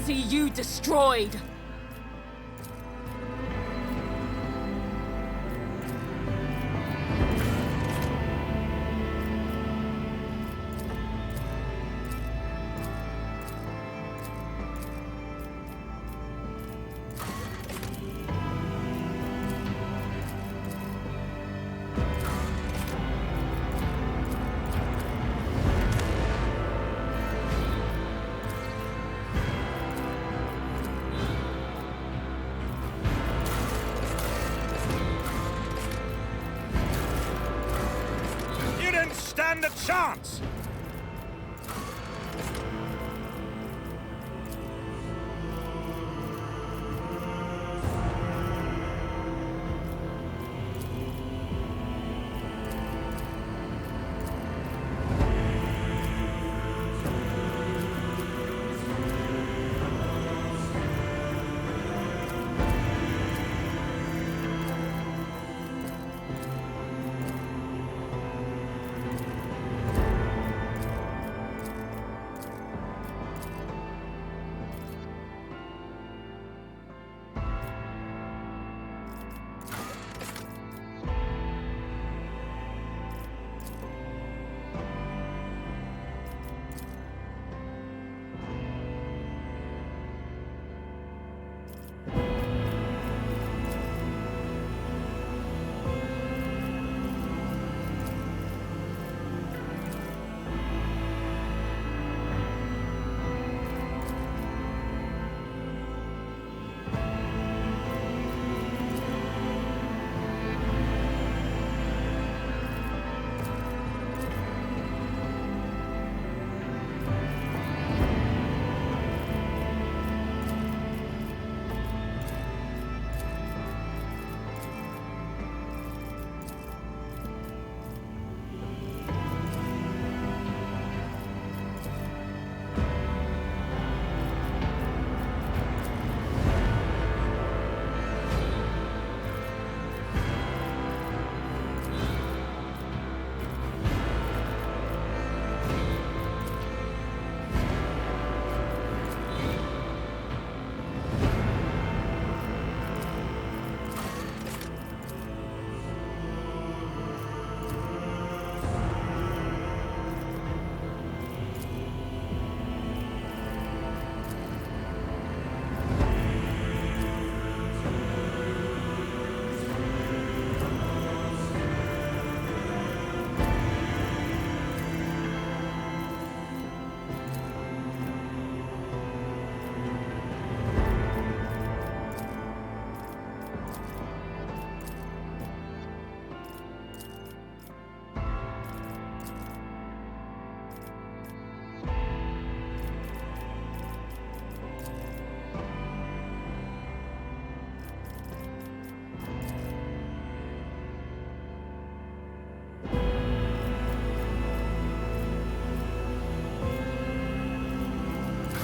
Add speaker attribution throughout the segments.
Speaker 1: see you destroyed!
Speaker 2: Stand a chance!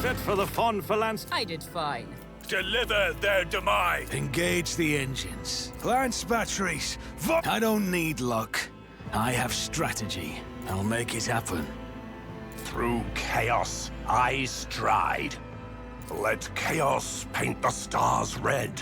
Speaker 2: Fit for the Fon Phalanx.
Speaker 1: I did fine.
Speaker 2: Deliver their demise.
Speaker 3: Engage the engines. Lance batteries. I don't need luck. I have strategy. I'll make it happen.
Speaker 4: Through chaos, I stride. Let chaos paint the stars red.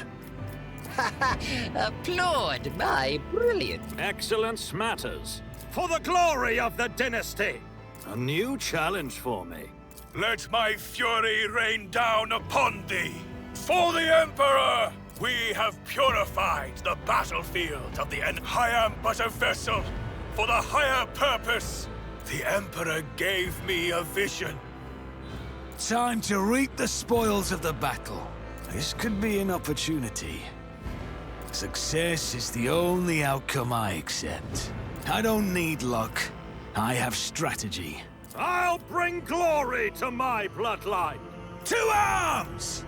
Speaker 5: Applaud my brilliance.
Speaker 2: Excellence matters. For the glory of the dynasty.
Speaker 3: A new challenge for me.
Speaker 2: Let my fury rain down upon thee. For the Emperor! We have purified the battlefield of the end. I am but a vessel for the higher purpose. The Emperor gave me a vision.
Speaker 3: Time to reap the spoils of the battle. This could be an opportunity. Success is the only outcome I accept. I don't need luck. I have strategy.
Speaker 2: I'll bring glory to my bloodline.
Speaker 3: To arms!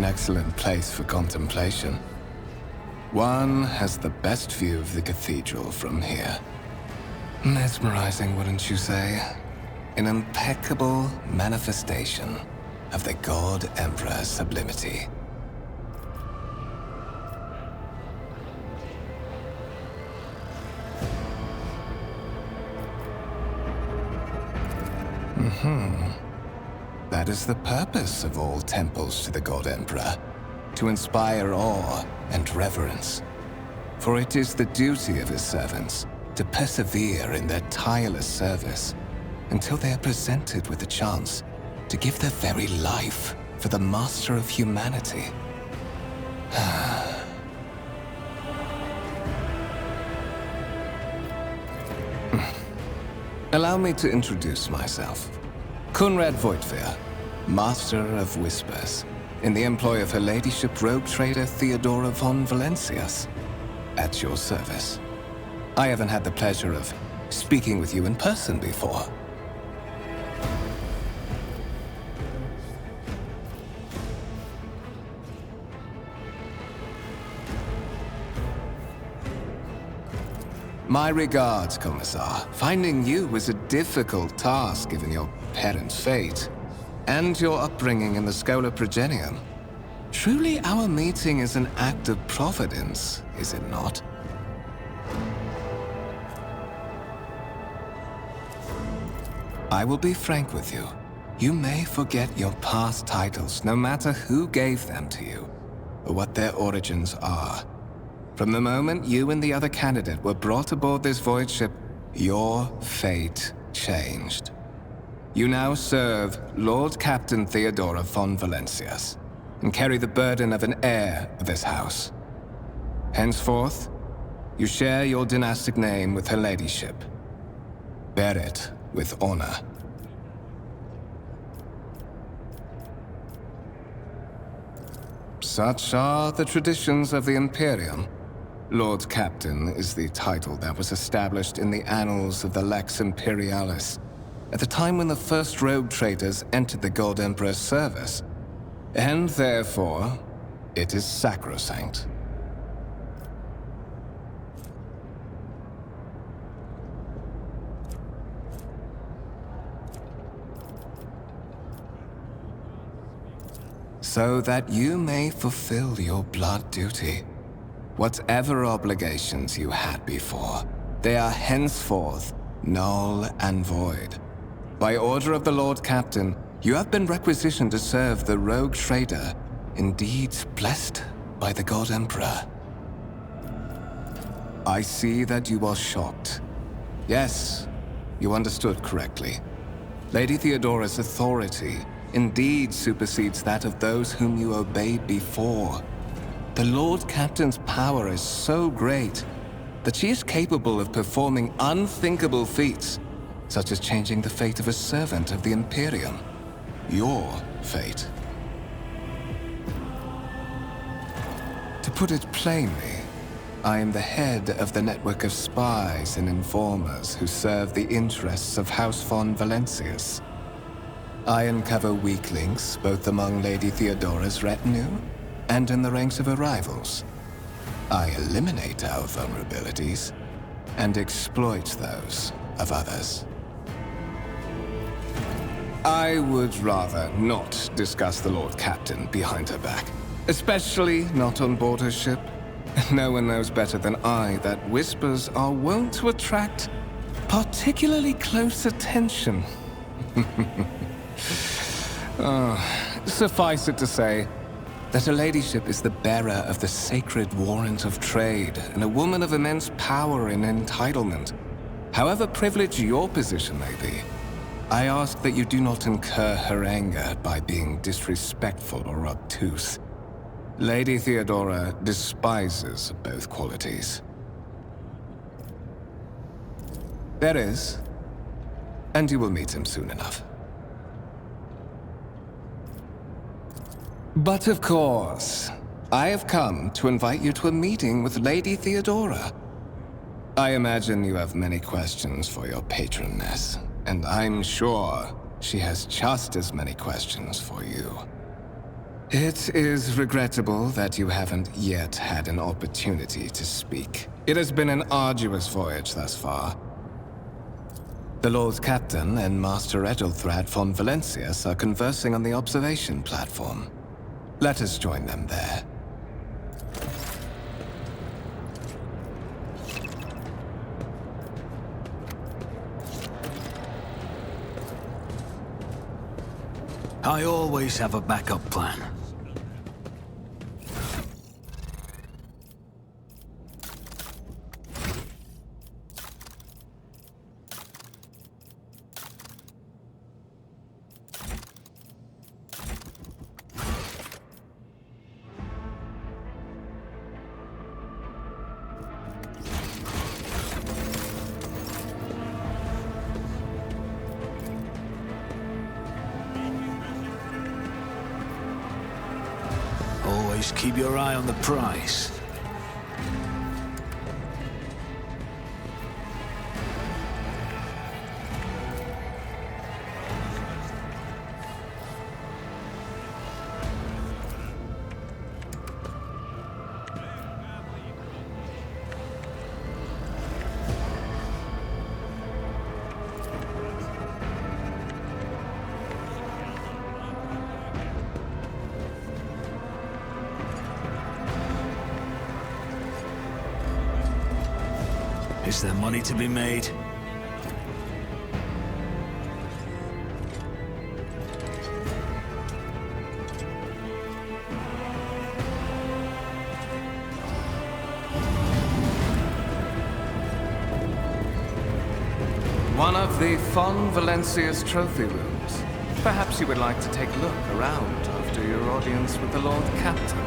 Speaker 6: an excellent place for contemplation. One has the best view of the cathedral from here. Mesmerizing, wouldn't you say? An impeccable manifestation of the God Emperor's sublimity. That is the purpose of all temples to the God Emperor, to inspire awe and reverence. For it is the duty of his servants to persevere in their tireless service until they are presented with the chance to give their very life for the master of humanity. Allow me to introduce myself. Conrad Voigtveer, Master of Whispers, in the employ of Her Ladyship Rogue Trader Theodora von Valencias, at your service. I haven't had the pleasure of speaking with you in person before. My regards, Commissar. Finding you was a difficult task given your parents' fate, and your upbringing in the Schola Progenium. Truly our meeting is an act of providence, is it not? I will be frank with you. You may forget your past titles, no matter who gave them to you, or what their origins are. From the moment you and the other candidate were brought aboard this void ship, your fate changed. You now serve Lord Captain Theodora von Valencias, and carry the burden of an heir of this house. Henceforth, you share your dynastic name with Her Ladyship. Bear it with honor. Such are the traditions of the Imperium. Lord Captain is the title that was established in the annals of the Lex Imperialis at the time when the first rogue traders entered the God Emperor's service, and therefore, it is sacrosanct. So that you may fulfill your blood duty. Whatever obligations you had before, they are henceforth null and void. By order of the Lord Captain, you have been requisitioned to serve the rogue trader, indeed blessed by the God Emperor. I see that you are shocked. Yes, you understood correctly. Lady Theodora's authority indeed supersedes that of those whom you obeyed before. The Lord Captain's power is so great that she is capable of performing unthinkable feats, such as changing the fate of a servant of the Imperium. Your fate. To put it plainly, I am the head of the network of spies and informers who serve the interests of House von Valencias. I uncover weak links both among Lady Theodora's retinue and in the ranks of her rivals. I eliminate our vulnerabilities and exploit those of others. I would rather not discuss the Lord Captain behind her back, especially not on board her ship. No one knows better than I that whispers are wont to attract particularly close attention. Suffice it to say that Her Ladyship is the bearer of the sacred warrant of trade and a woman of immense power and entitlement. However privileged your position may be, I ask that you do not incur her anger by being disrespectful or obtuse. Lady Theodora despises both qualities. There is, and you will meet him soon enough. But of course, I have come to invite you to a meeting with Lady Theodora. I imagine you have many questions for your patroness, and I'm sure she has just as many questions for you. It is regrettable that you haven't yet had an opportunity to speak. It has been an arduous voyage thus far. The Lord Captain and Master Edelthrad von Valencius are conversing on the observation platform. Let us join them there.
Speaker 3: I always have a backup plan. Always keep your eye on the prize. Is there money to be made?
Speaker 6: One of the Von Valencius trophy rooms. Perhaps you would like to take a look around after your audience with the Lord Captain.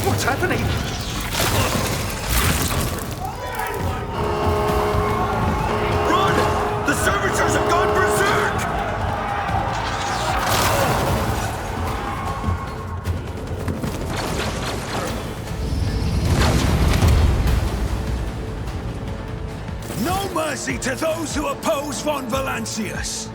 Speaker 4: What's happening? Run! The servitors have gone berserk!
Speaker 3: No mercy to those who oppose von Valencius!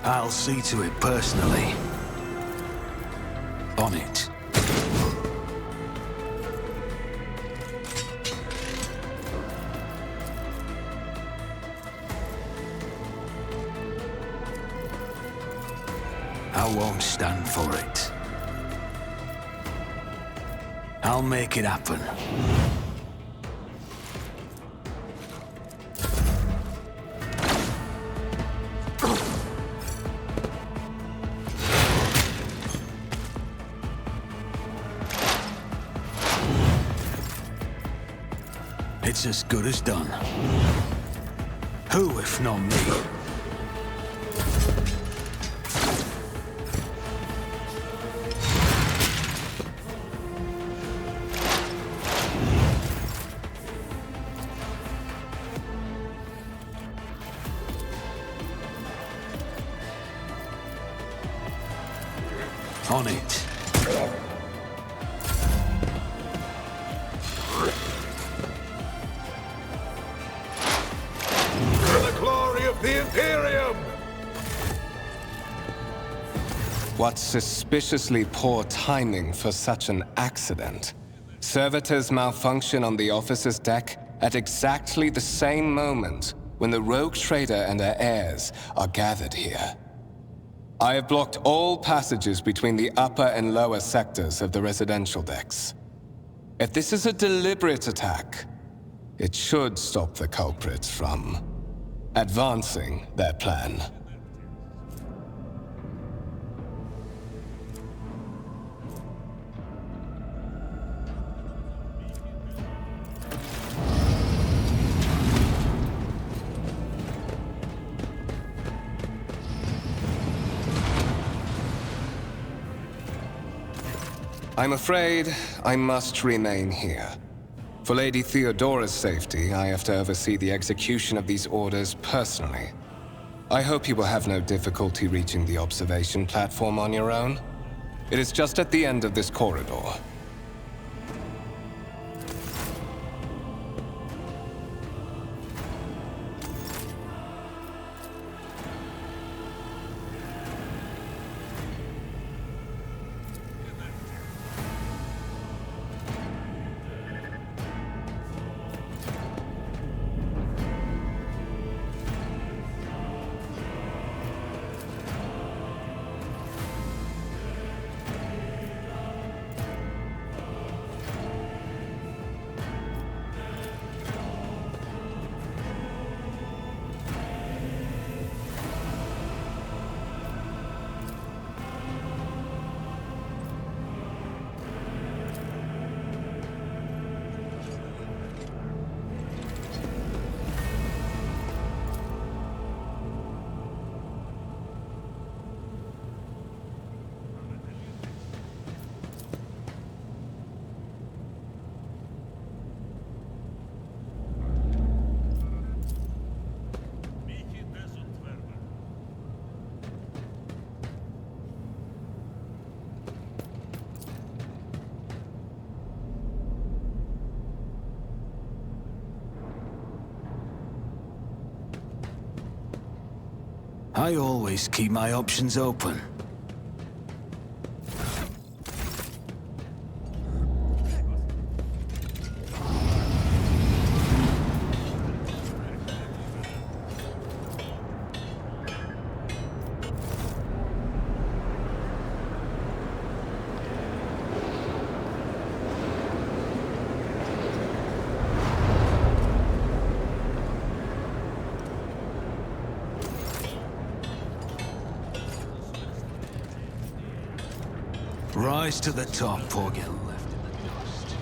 Speaker 3: I'll see to it personally. On it. I won't stand for it. I'll make it happen. It's as good as done. Who, if not me? On it.
Speaker 4: The Imperium!
Speaker 6: What suspiciously poor timing for such an accident. Servitors malfunction on the officer's deck at exactly the same moment when the rogue trader and her heirs are gathered here. I have blocked all passages between the upper and lower sectors of the residential decks. If this is a deliberate attack, it should stop the culprits from advancing their plan. I'm afraid I must remain here. For Lady Theodora's safety, I have to oversee the execution of these orders personally. I hope you will have no difficulty reaching the observation platform on your own. It is just at the end of this corridor.
Speaker 3: I always keep my options open. Rise to the top or get left in the dust.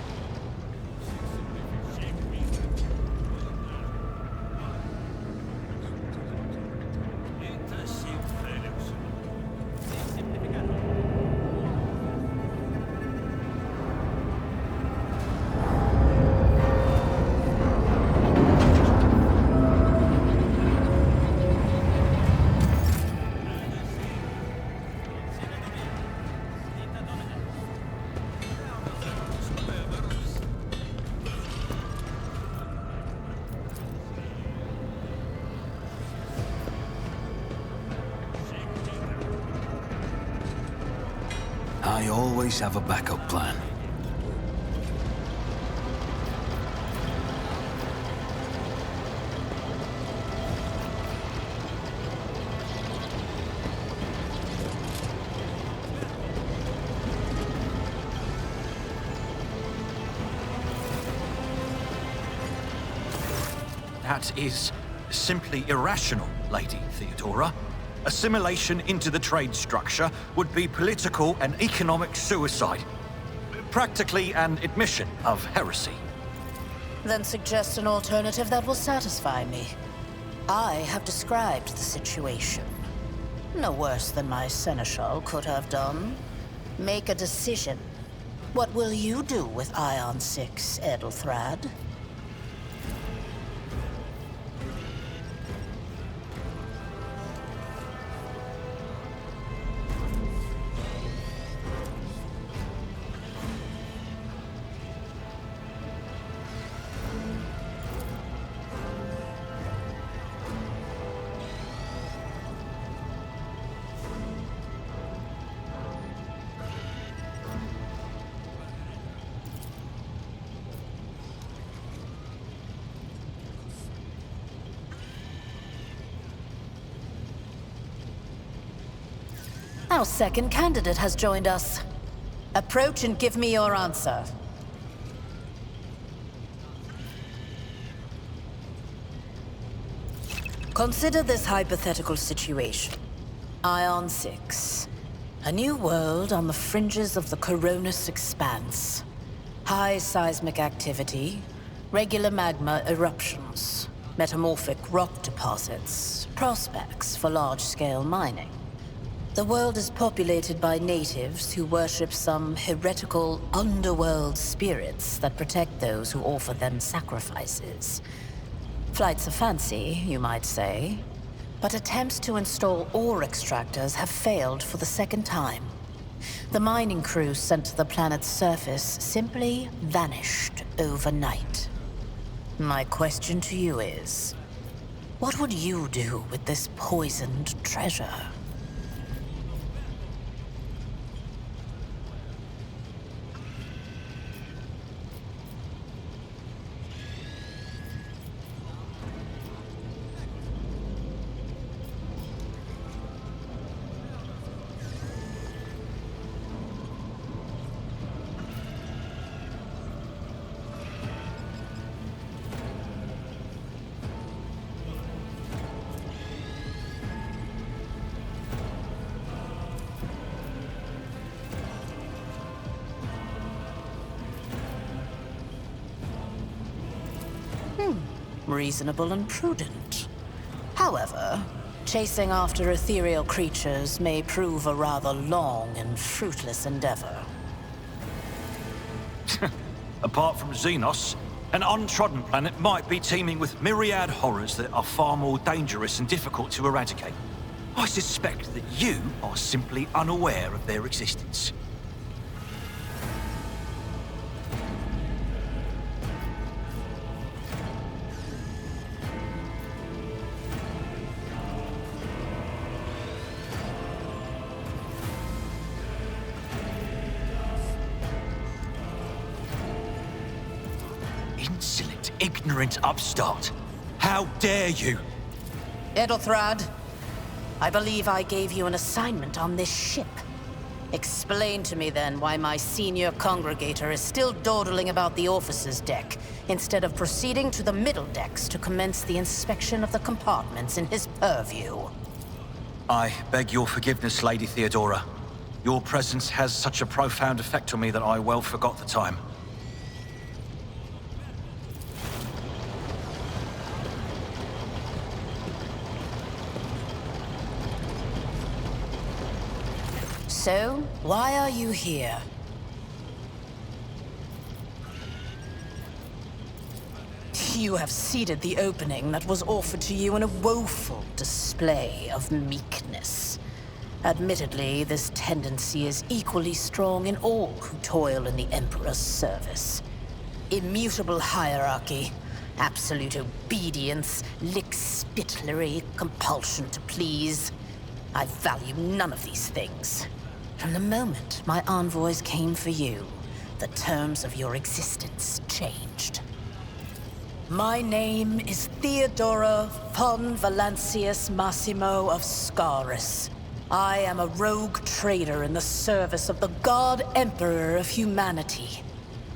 Speaker 3: I always have a backup plan.
Speaker 7: That is simply irrational, Lady Theodora. Assimilation into the trade structure would be political and economic suicide. Practically an admission of heresy.
Speaker 8: Then suggest an alternative that will satisfy me. I have described the situation. No worse than my seneschal could have done. Make a decision. What will you do with Ion 6, Edelthrad? Our second candidate has joined us. Approach and give me your answer. Consider this hypothetical situation. Ion 6. A new world on the fringes of the Coronis expanse. High seismic activity, regular magma eruptions, metamorphic rock deposits, prospects for large-scale mining. The world is populated by natives who worship some heretical underworld spirits that protect those who offer them sacrifices. Flights of fancy, you might say, but attempts to install ore extractors have failed for the second time. The mining crew sent to the planet's surface simply vanished overnight. My question to you is, what would you do with this poisoned treasure? Reasonable and prudent. However, chasing after ethereal creatures may prove a rather long and fruitless endeavor.
Speaker 7: Apart from Xenos, an untrodden planet might be teeming with myriad horrors that are far more dangerous and difficult to eradicate. I suspect that you are simply unaware of their existence. Insolent, ignorant upstart. How dare you?
Speaker 8: Edelthrad, I believe I gave you an assignment on this ship. Explain to me then why my senior congregator is still dawdling about the officer's deck, instead of proceeding to the middle decks to commence the inspection of the compartments in his purview.
Speaker 7: I beg your forgiveness, Lady Theodora. Your presence has such a profound effect on me that I well forgot the time.
Speaker 8: So, why are you here? You have seeded the opening that was offered to you in a woeful display of meekness. Admittedly, this tendency is equally strong in all who toil in the Emperor's service. Immutable hierarchy, absolute obedience, lickspittlery, compulsion to please. I value none of these things. From the moment my envoys came for you, the terms of your existence changed. My name is Theodora von Valancius Massimo of Scaris. I am a rogue trader in the service of the God Emperor of humanity,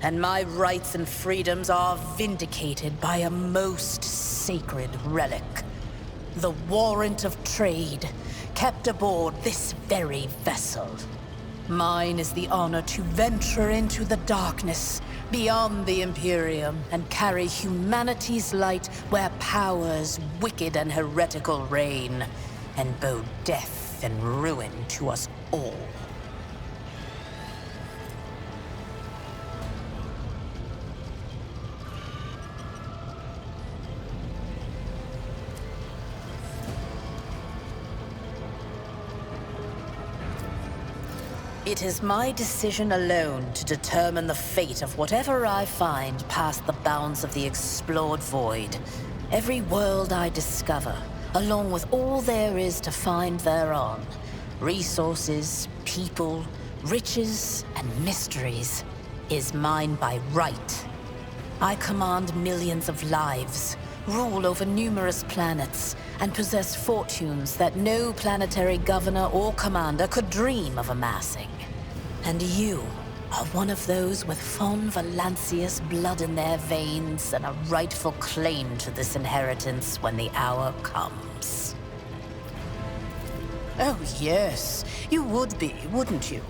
Speaker 8: and my rights and freedoms are vindicated by a most sacred relic. The warrant of trade, kept aboard this very vessel. Mine is the honor to venture into the darkness, beyond the Imperium, and carry humanity's light where powers wicked and heretical reign, and bow death and ruin to us all. It is my decision alone to determine the fate of whatever I find past the bounds of the explored void. Every world I discover, along with all there is to find thereon. Resources, people, riches, and mysteries, is mine by right. I command millions of lives, rule over numerous planets, and possess fortunes that no planetary governor or commander could dream of amassing. And you are one of those with von Valancius blood in their veins and a rightful claim to this inheritance when the hour comes. Oh yes, you would be, wouldn't you?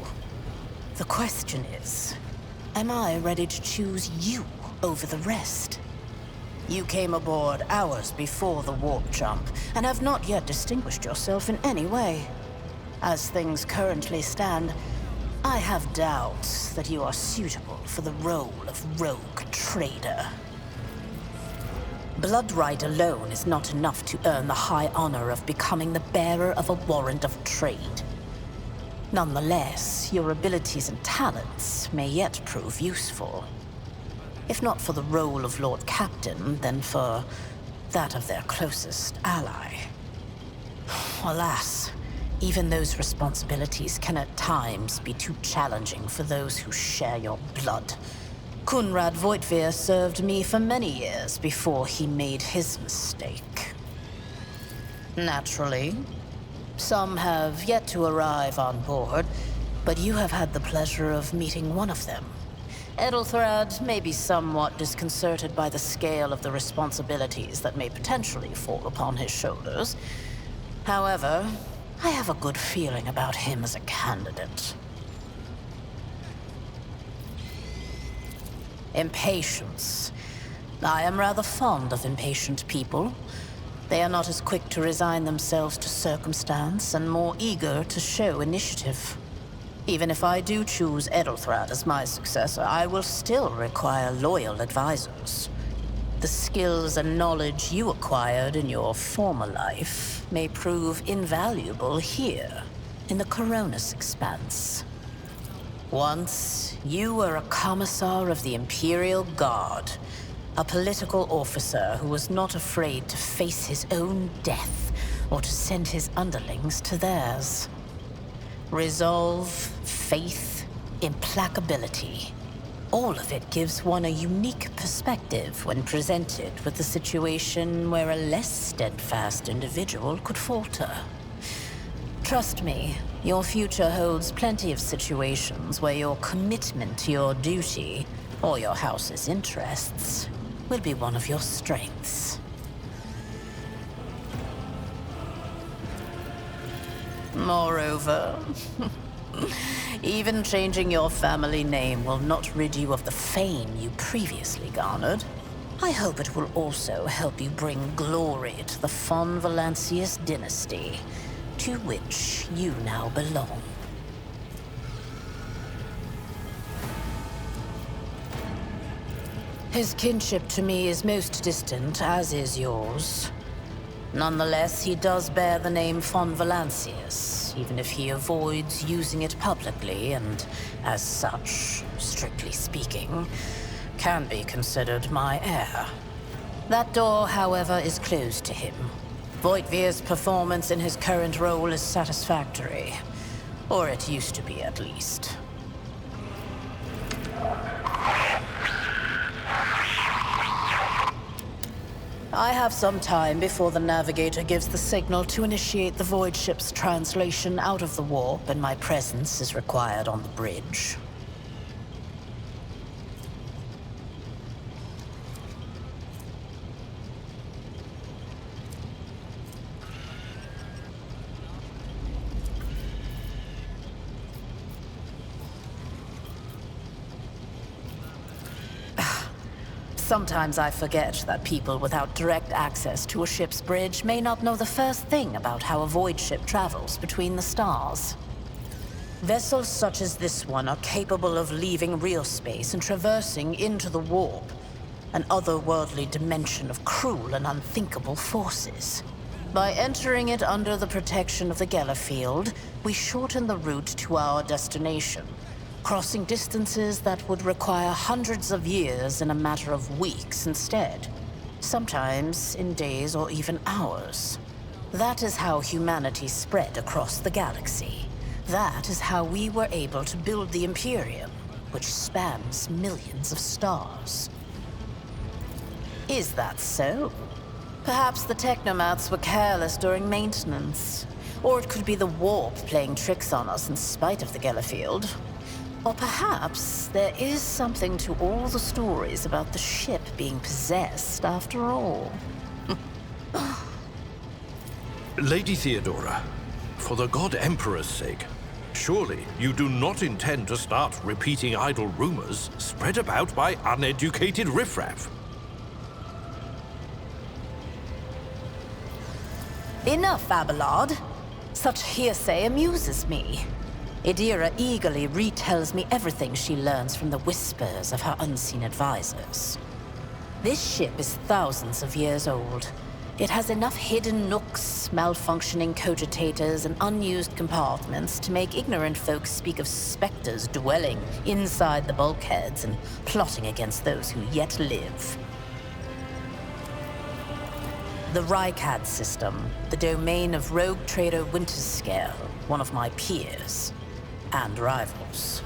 Speaker 8: The question is, am I ready to choose you over the rest? You came aboard hours before the warp jump, and have not yet distinguished yourself in any way. As things currently stand, I have doubts that you are suitable for the role of rogue trader. Blood right alone is not enough to earn the high honor of becoming the bearer of a warrant of trade. Nonetheless, your abilities and talents may yet prove useful. If not for the role of Lord Captain, then for that of their closest ally. Alas, even those responsibilities can at times be too challenging for those who share your blood. Kunrad Voitvir served me for many years before he made his mistake. Naturally, some have yet to arrive on board, but you have had the pleasure of meeting one of them. Edelthrad may be somewhat disconcerted by the scale of the responsibilities that may potentially fall upon his shoulders. However, I have a good feeling about him as a candidate. Impatience. I am rather fond of impatient people. They are not as quick to resign themselves to circumstance and more eager to show initiative. Even if I do choose Edelthrad as my successor, I will still require loyal advisors. The skills and knowledge you acquired in your former life may prove invaluable here, in the Coronis Expanse. Once, you were a commissar of the Imperial Guard, a political officer who was not afraid to face his own death or to send his underlings to theirs. Resolve, faith, implacability. All of it gives one a unique perspective when presented with a situation where a less steadfast individual could falter. Trust me, your future holds plenty of situations where your commitment to your duty, or your house's interests, will be one of your strengths. Moreover, even changing your family name will not rid you of the fame you previously garnered. I hope it will also help you bring glory to the von Valancius dynasty, to which you now belong. His kinship to me is most distant, as is yours. Nonetheless, he does bear the name von Valancius, even if he avoids using it publicly, and as such, strictly speaking, can be considered my heir. That door, however, is closed to him. Voitvir's performance in his current role is satisfactory. Or it used to be, at least. I have some time before the navigator gives the signal to initiate the void ship's translation out of the warp, and my presence is required on the bridge. Sometimes I forget that people without direct access to a ship's bridge may not know the first thing about how a void ship travels between the stars. Vessels such as this one are capable of leaving real space and traversing into the warp, an otherworldly dimension of cruel and unthinkable forces. By entering it under the protection of the Gellerfield, we shorten the route to our destination, crossing distances that would require hundreds of years in a matter of weeks instead, sometimes in days or even hours. That is how humanity spread across the galaxy. That is how we were able to build the Imperium, which spans millions of stars. Is that so? Perhaps the technomats were careless during maintenance. Or it could be the warp playing tricks on us in spite of the Gellerfield. Or perhaps there is something to all the stories about the ship being possessed after all.
Speaker 9: Lady Theodora, for the God Emperor's sake, surely you do not intend to start repeating idle rumors spread about by uneducated riffraff.
Speaker 8: Enough, Abelard. Such hearsay amuses me. Idira eagerly retells me everything she learns from the whispers of her unseen advisors. This ship is thousands of years old. It has enough hidden nooks, malfunctioning cogitators, and unused compartments to make ignorant folks speak of specters dwelling inside the bulkheads and plotting against those who yet live. The Rykad system, the domain of rogue trader Winterscale, one of my peers, and rivals.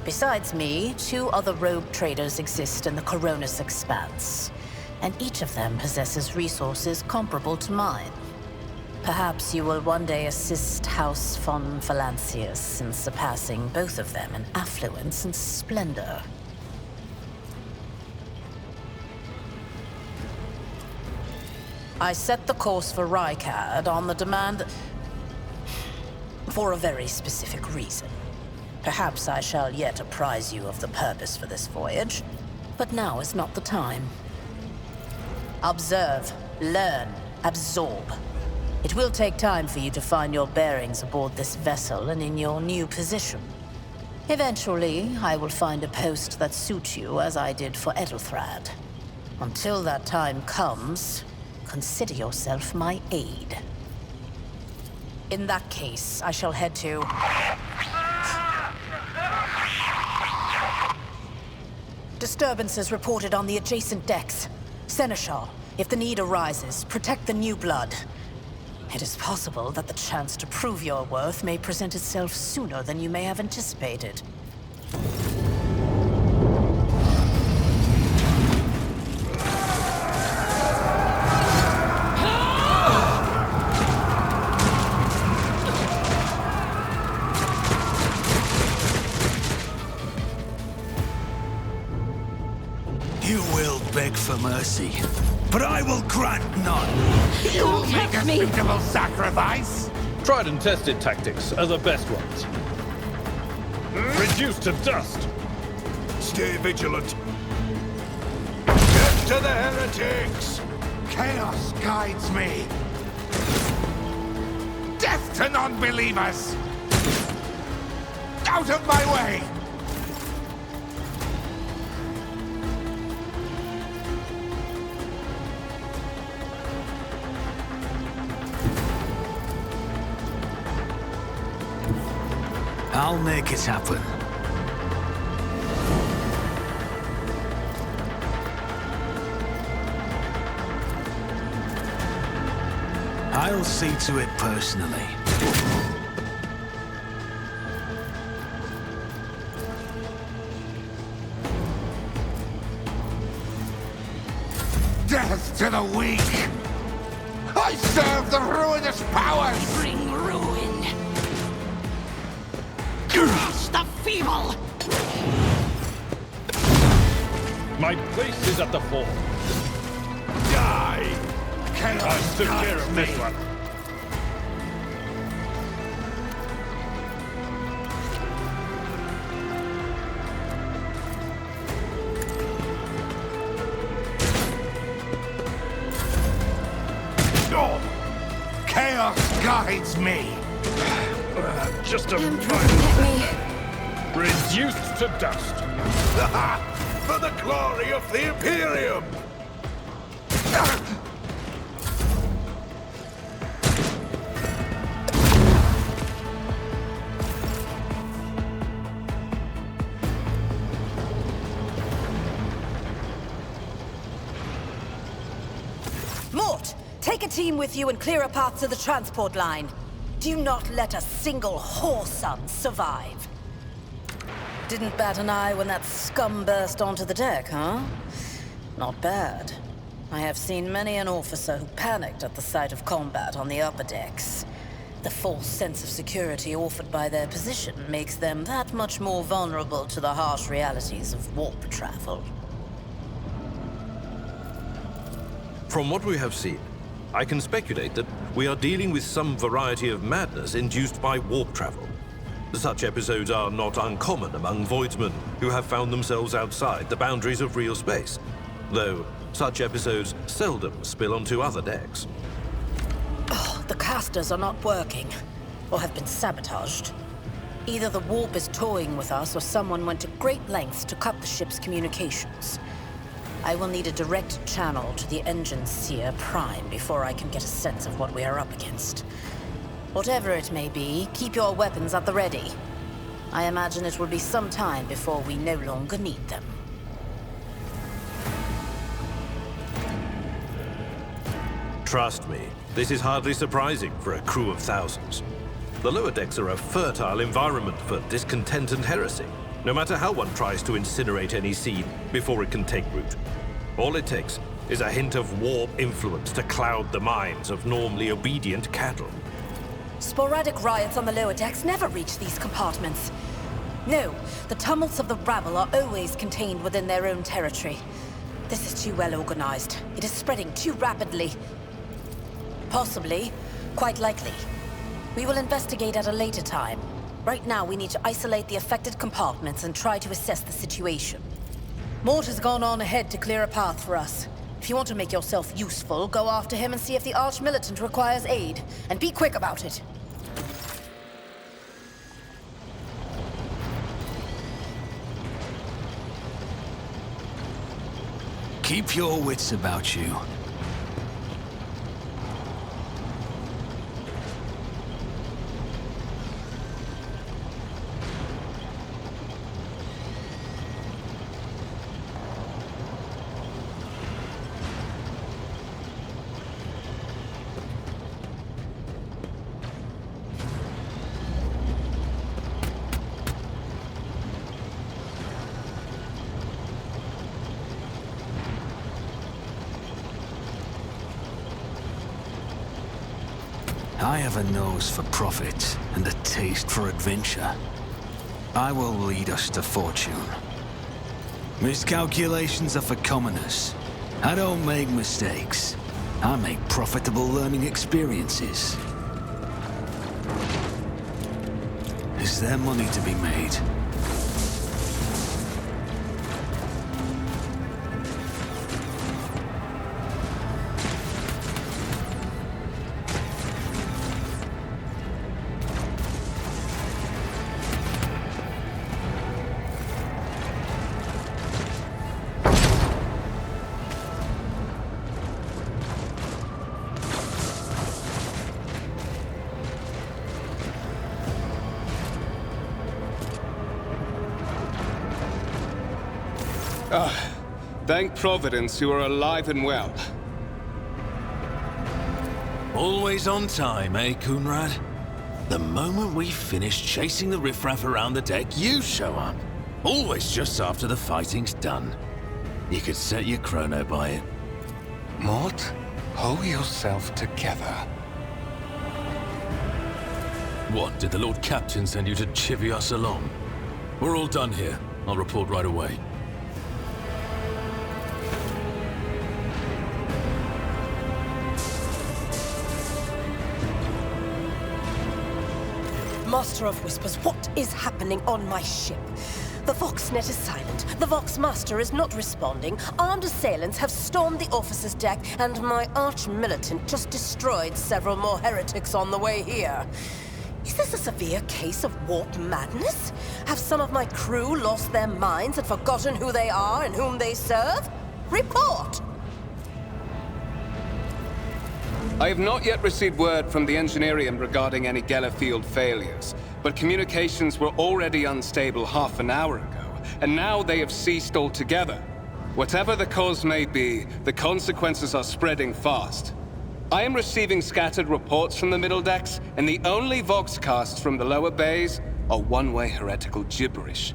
Speaker 8: Besides me, 2 other rogue traders exist in the Coronis Expanse, and each of them possesses resources comparable to mine. Perhaps you will one day assist House von Valancius in surpassing both of them in affluence and splendor. I set the course for Rykad on the demand for a very specific reason. Perhaps I shall yet apprise you of the purpose for this voyage, but now is not the time. Observe, learn, absorb. It will take time for you to find your bearings aboard this vessel and in your new position. Eventually, I will find a post that suits you as I did for Edelthrad. Until that time comes, consider yourself my aide. In that case, I shall head to... Disturbances reported on the adjacent decks. Seneschal, if the need arises, protect the new blood. It is possible that the chance to prove your worth may present itself sooner than you may have anticipated.
Speaker 3: You will beg for mercy, but I will grant none.
Speaker 4: You'll make a suitable sacrifice?
Speaker 9: Tried and tested tactics are the best ones. Reduced to dust.
Speaker 4: Stay vigilant. Get to the heretics! Chaos guides me. Death to non-believers! Out of my way!
Speaker 3: I'll make it happen. I'll see to it personally.
Speaker 4: Death to the weak! I serve the ruinous powers!
Speaker 1: Bring ruin. Crush the feeble.
Speaker 9: My place is at the fore.
Speaker 4: Die! Chaos
Speaker 9: Took care
Speaker 4: guides
Speaker 9: of
Speaker 4: me!
Speaker 9: this one.
Speaker 4: Chaos guides me!
Speaker 9: Just a
Speaker 1: Protect me.
Speaker 9: reduced to dust.
Speaker 4: For the glory of the Imperium!
Speaker 8: Mort, take a team with you and clear a path to the transport line. Do not let a single whoreson survive. Didn't bat an eye when that scum burst onto the deck, huh? Not bad. I have seen many an officer who panicked at the sight of combat on the upper decks. The false sense of security offered by their position makes them that much more vulnerable to the harsh realities of warp travel.
Speaker 9: From what we have seen, I can speculate that we are dealing with some variety of madness induced by warp travel. Such episodes are not uncommon among voidsmen who have found themselves outside the boundaries of real space, though such episodes seldom spill onto other decks.
Speaker 8: Oh, the casters are not working. or have been sabotaged. Either the warp is toying with us, or someone went to great lengths to cut the ship's communications. I will need a direct channel to the engine seer Prime before I can get a sense of what we are up against. Whatever it may be, keep your weapons at the ready. I imagine it will be some time before we no longer need them.
Speaker 9: Trust me, this is hardly surprising for a crew of thousands. The lower decks are a fertile environment for discontent and heresy, no matter how one tries to incinerate any seed before it can take root. All it takes is a hint of warp influence to cloud the minds of normally obedient cattle.
Speaker 8: Sporadic riots on the lower decks never reach these compartments. No, the tumults of the rabble are always contained within their own territory. This is too well organized. It is spreading too rapidly. Possibly. Quite likely. We will investigate at a later time. Right now, we need to isolate the affected compartments and try to assess the situation. Mort has gone on ahead to clear a path for us. If you want to make yourself useful, go after him and see if the Arch-Militant requires aid. And be quick about it.
Speaker 3: Keep your wits about you. I have a nose for profit and a taste for adventure. I will lead us to fortune. Miscalculations are for commoners. I don't make mistakes. I make profitable learning experiences. Is there money to be made?
Speaker 6: Thank Providence you are alive and well.
Speaker 10: Always on time, eh, Coonrad? The moment we finish chasing the riffraff around the deck, you show up. Always just after the fighting's done. You could set your chrono by it.
Speaker 6: Mort, pull yourself together.
Speaker 10: What, did the Lord Captain send you to chivvy us along? We're all done here. I'll report right away.
Speaker 11: Master of Whispers, what is happening on my ship? The Voxnet is silent. The Voxmaster is not responding. Armed assailants have stormed the officer's deck, and my arch-militant just destroyed several more heretics on the way here. Is this a severe case of warp madness? Have some of my crew lost their minds and forgotten who they are and whom they serve? Report!
Speaker 6: I have not yet received word from the Engineerium regarding any Gellerfield failures, but communications were already unstable half an hour ago, and now they have ceased altogether. Whatever the cause may be, the consequences are spreading fast. I am receiving scattered reports from the middle decks, and the only Voxcasts from the lower bays are one-way heretical gibberish.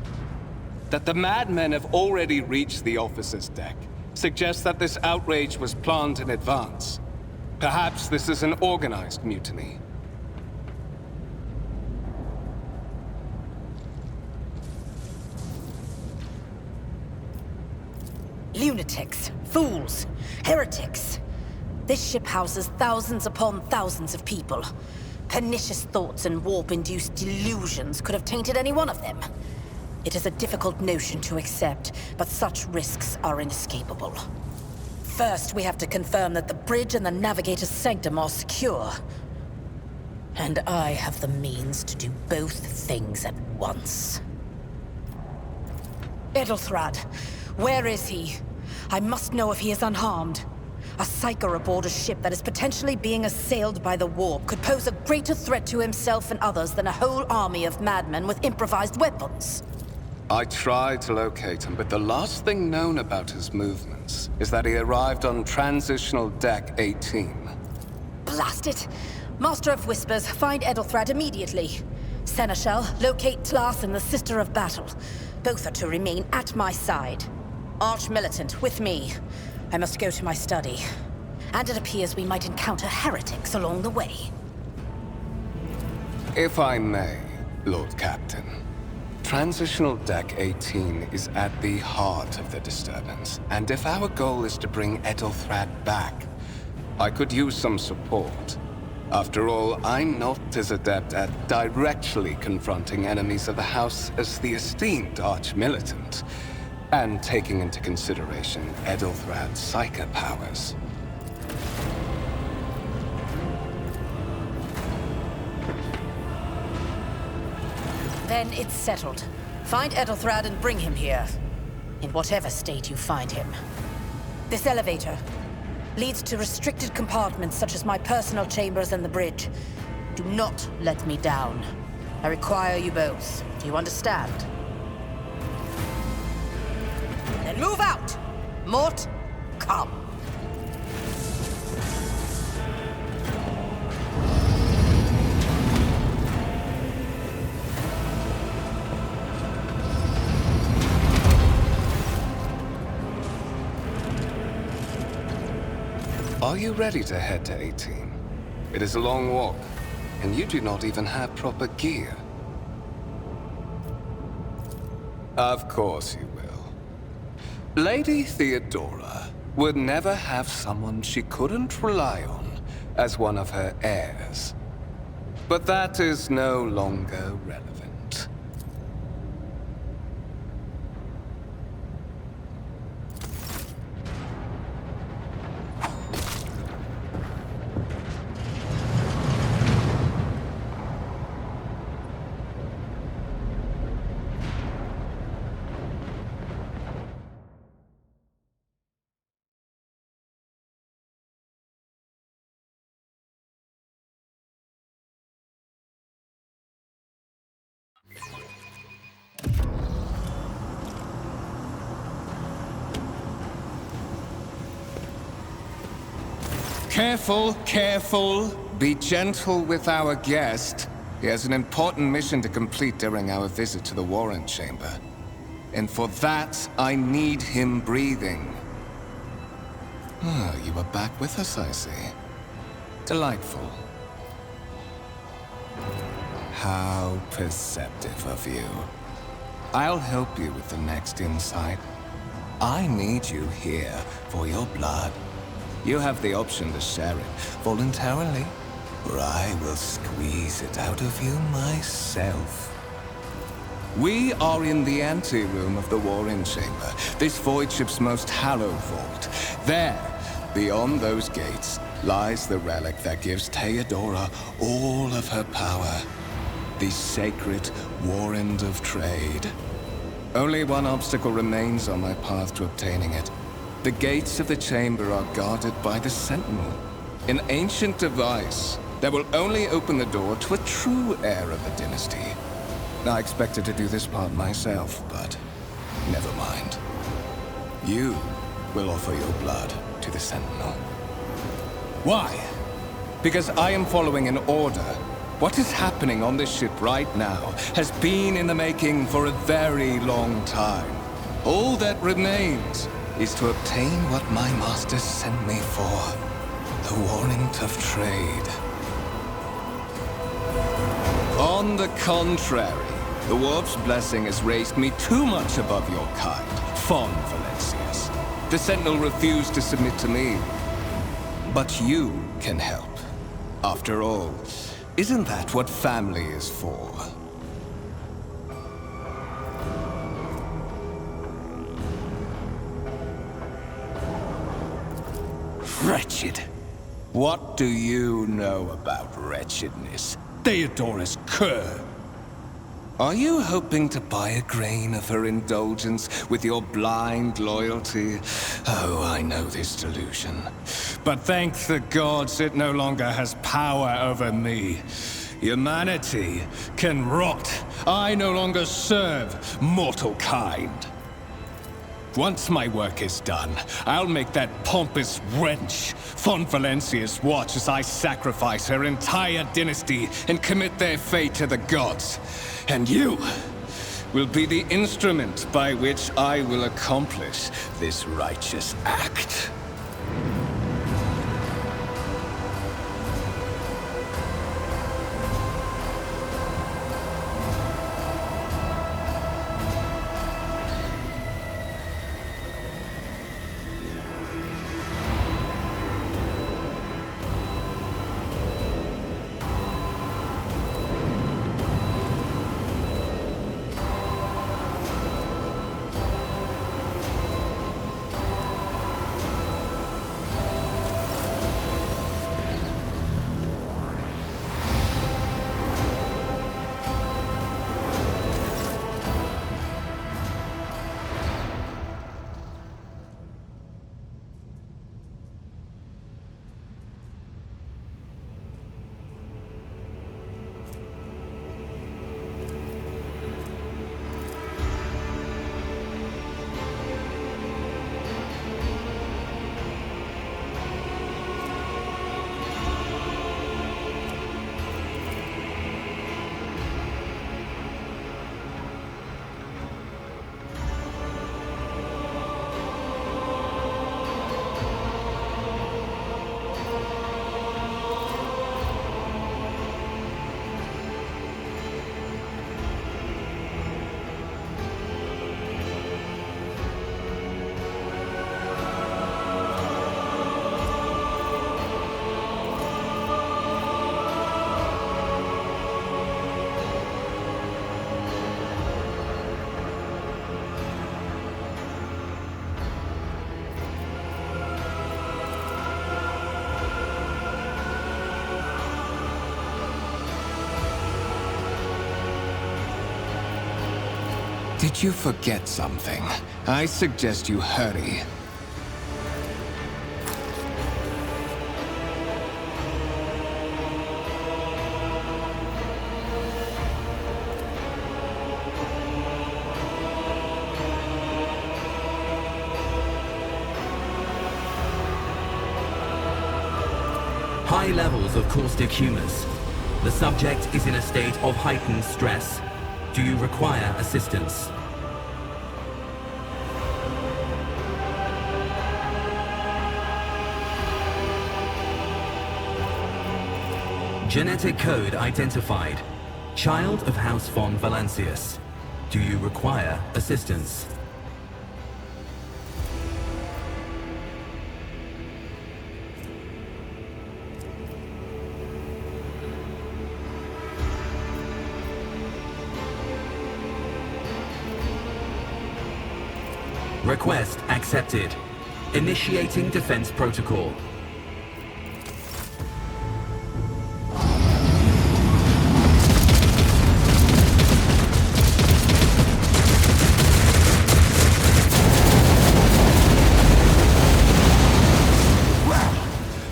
Speaker 6: That the madmen have already reached the officer's deck suggests that this outrage was planned in advance. Perhaps this is an organized mutiny.
Speaker 11: Lunatics, fools, heretics. This ship houses thousands upon thousands of people. Pernicious thoughts and warp-induced delusions could have tainted any one of them. It is a difficult notion to accept, but such risks are inescapable. First, we have to confirm that the bridge and the navigator's sanctum are secure.
Speaker 8: And I have the means to do both things at once. Edelthrad, where is he? I must know if he is unharmed. A psyker aboard a ship that is potentially being assailed by the warp could pose a greater threat to himself and others than a whole army of madmen with improvised weapons.
Speaker 6: I tried to locate him, but the last thing known about his movements is that he arrived on Transitional Deck 18.
Speaker 8: Blast it! Master of Whispers, find Edelthrad immediately. Seneschal, locate Tlas and the Sister of Battle. Both are to remain at my side. Arch-Militant, with me. I must go to my study. And it appears we might encounter heretics along the way.
Speaker 6: If I may, Lord Captain. Transitional Deck 18 is at the heart of the disturbance, and if our goal is to bring Edelthrad back, I could use some support. After all, I'm not as adept at directly confronting enemies of the House as the esteemed Arch-Militant, and taking into consideration Edelthrad's psychic powers.
Speaker 8: Then it's settled. Find Edelthrad and bring him here. In whatever state you find him. This elevator leads to restricted compartments such as my personal chambers and the bridge. Do not let me down. I require you both. Do you understand? Then move out! Mort, come.
Speaker 6: Are you ready to head to 18? It is a long walk, and you do not even have proper gear. Of course you will. Lady Theodora would never have someone she couldn't rely on as one of her heirs. But that is no longer relevant. Careful, careful. Be gentle with our guest. He has an important mission to complete during our visit to the Warren Chamber. And for that, I need him breathing. Ah, you are back with us, I see. Delightful. How perceptive of you. I'll help you with the next insight. I need you here for your blood. You have the option to share it voluntarily, or I will squeeze it out of you myself. We are in the anteroom of the Warren Chamber, this void ship's most hallowed vault. There, beyond those gates, lies the relic that gives Theodora all of her power. The sacred Warrant of Trade. Only one obstacle remains on my path to obtaining it. The gates of the chamber are guarded by the Sentinel, an ancient device that will only open the door to a true heir of the dynasty. I expected to do this part myself, but never mind. You will offer your blood to the Sentinel. Why? Because I am following an order. What is happening on this ship right now has been in the making for a very long time. All that remains is to obtain what my master sent me for. The Warrant of Trade. On the contrary, the Warp's blessing has raised me too much above your kind, Fon Valencius. The Sentinel refused to submit to me. But you can help. After all, isn't that what family is for? Wretched. What do you know about wretchedness?
Speaker 4: Theodora's cur.
Speaker 6: Are you hoping to buy a grain of her indulgence with your blind loyalty? Oh, I know this delusion. But thank the gods it no longer has power over me. Humanity can rot. I no longer serve mortal kind. Once my work is done, I'll make that pompous wench von Valencia's watch as I sacrifice her entire dynasty and commit their fate to the gods. And you will be the instrument by which I will accomplish this righteous act. Did you forget something? I suggest you hurry.
Speaker 12: High levels of caustic humors. The subject is in a state of heightened stress. Do you require assistance? Genetic code identified. Child of House von Valancius. Do you require assistance? Request accepted. Initiating defense protocol.
Speaker 4: Well,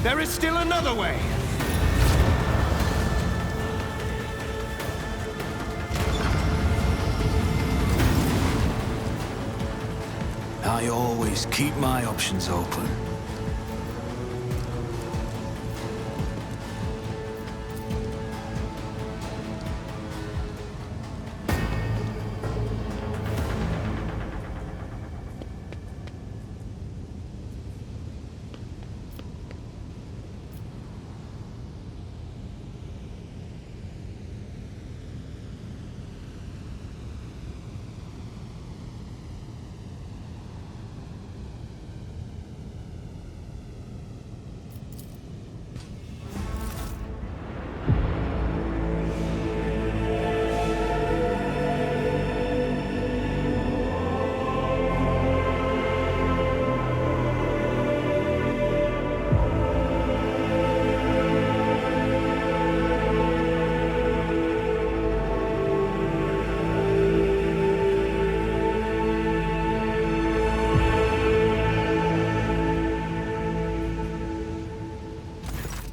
Speaker 4: there is still another way.
Speaker 3: I always keep my options open.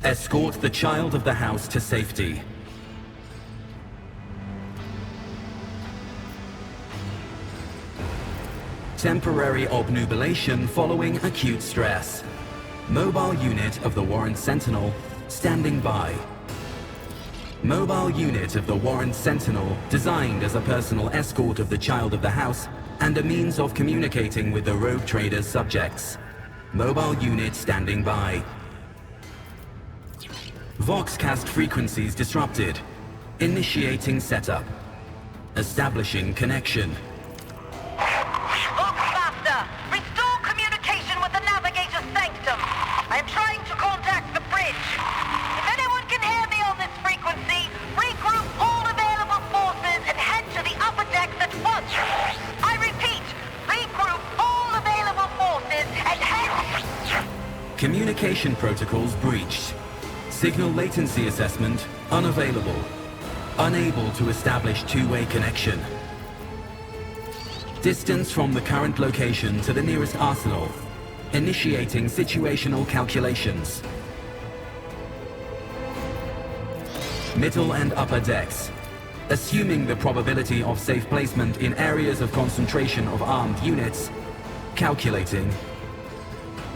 Speaker 12: Escort the child of the house to safety. Temporary obnubilation following acute stress. Mobile unit of the Warren Sentinel standing by. Mobile unit of the Warren Sentinel designed as a personal escort of the child of the house and a means of communicating with the rogue trader's subjects. Mobile unit standing by. Voxcast frequencies disrupted. Initiating setup. Establishing connection.
Speaker 13: Voxmaster, restore communication with the navigator's sanctum. I am trying to contact the bridge. If anyone can hear me on this frequency, regroup all available forces and head to the upper decks at once. I repeat, regroup all available forces and head...
Speaker 12: Communication protocols breached. Signal latency assessment unavailable. Unable to establish two-way connection. Distance from the current location to the nearest arsenal. Initiating situational calculations. Middle and upper decks. Assuming the probability of safe placement in areas of concentration of armed units. Calculating.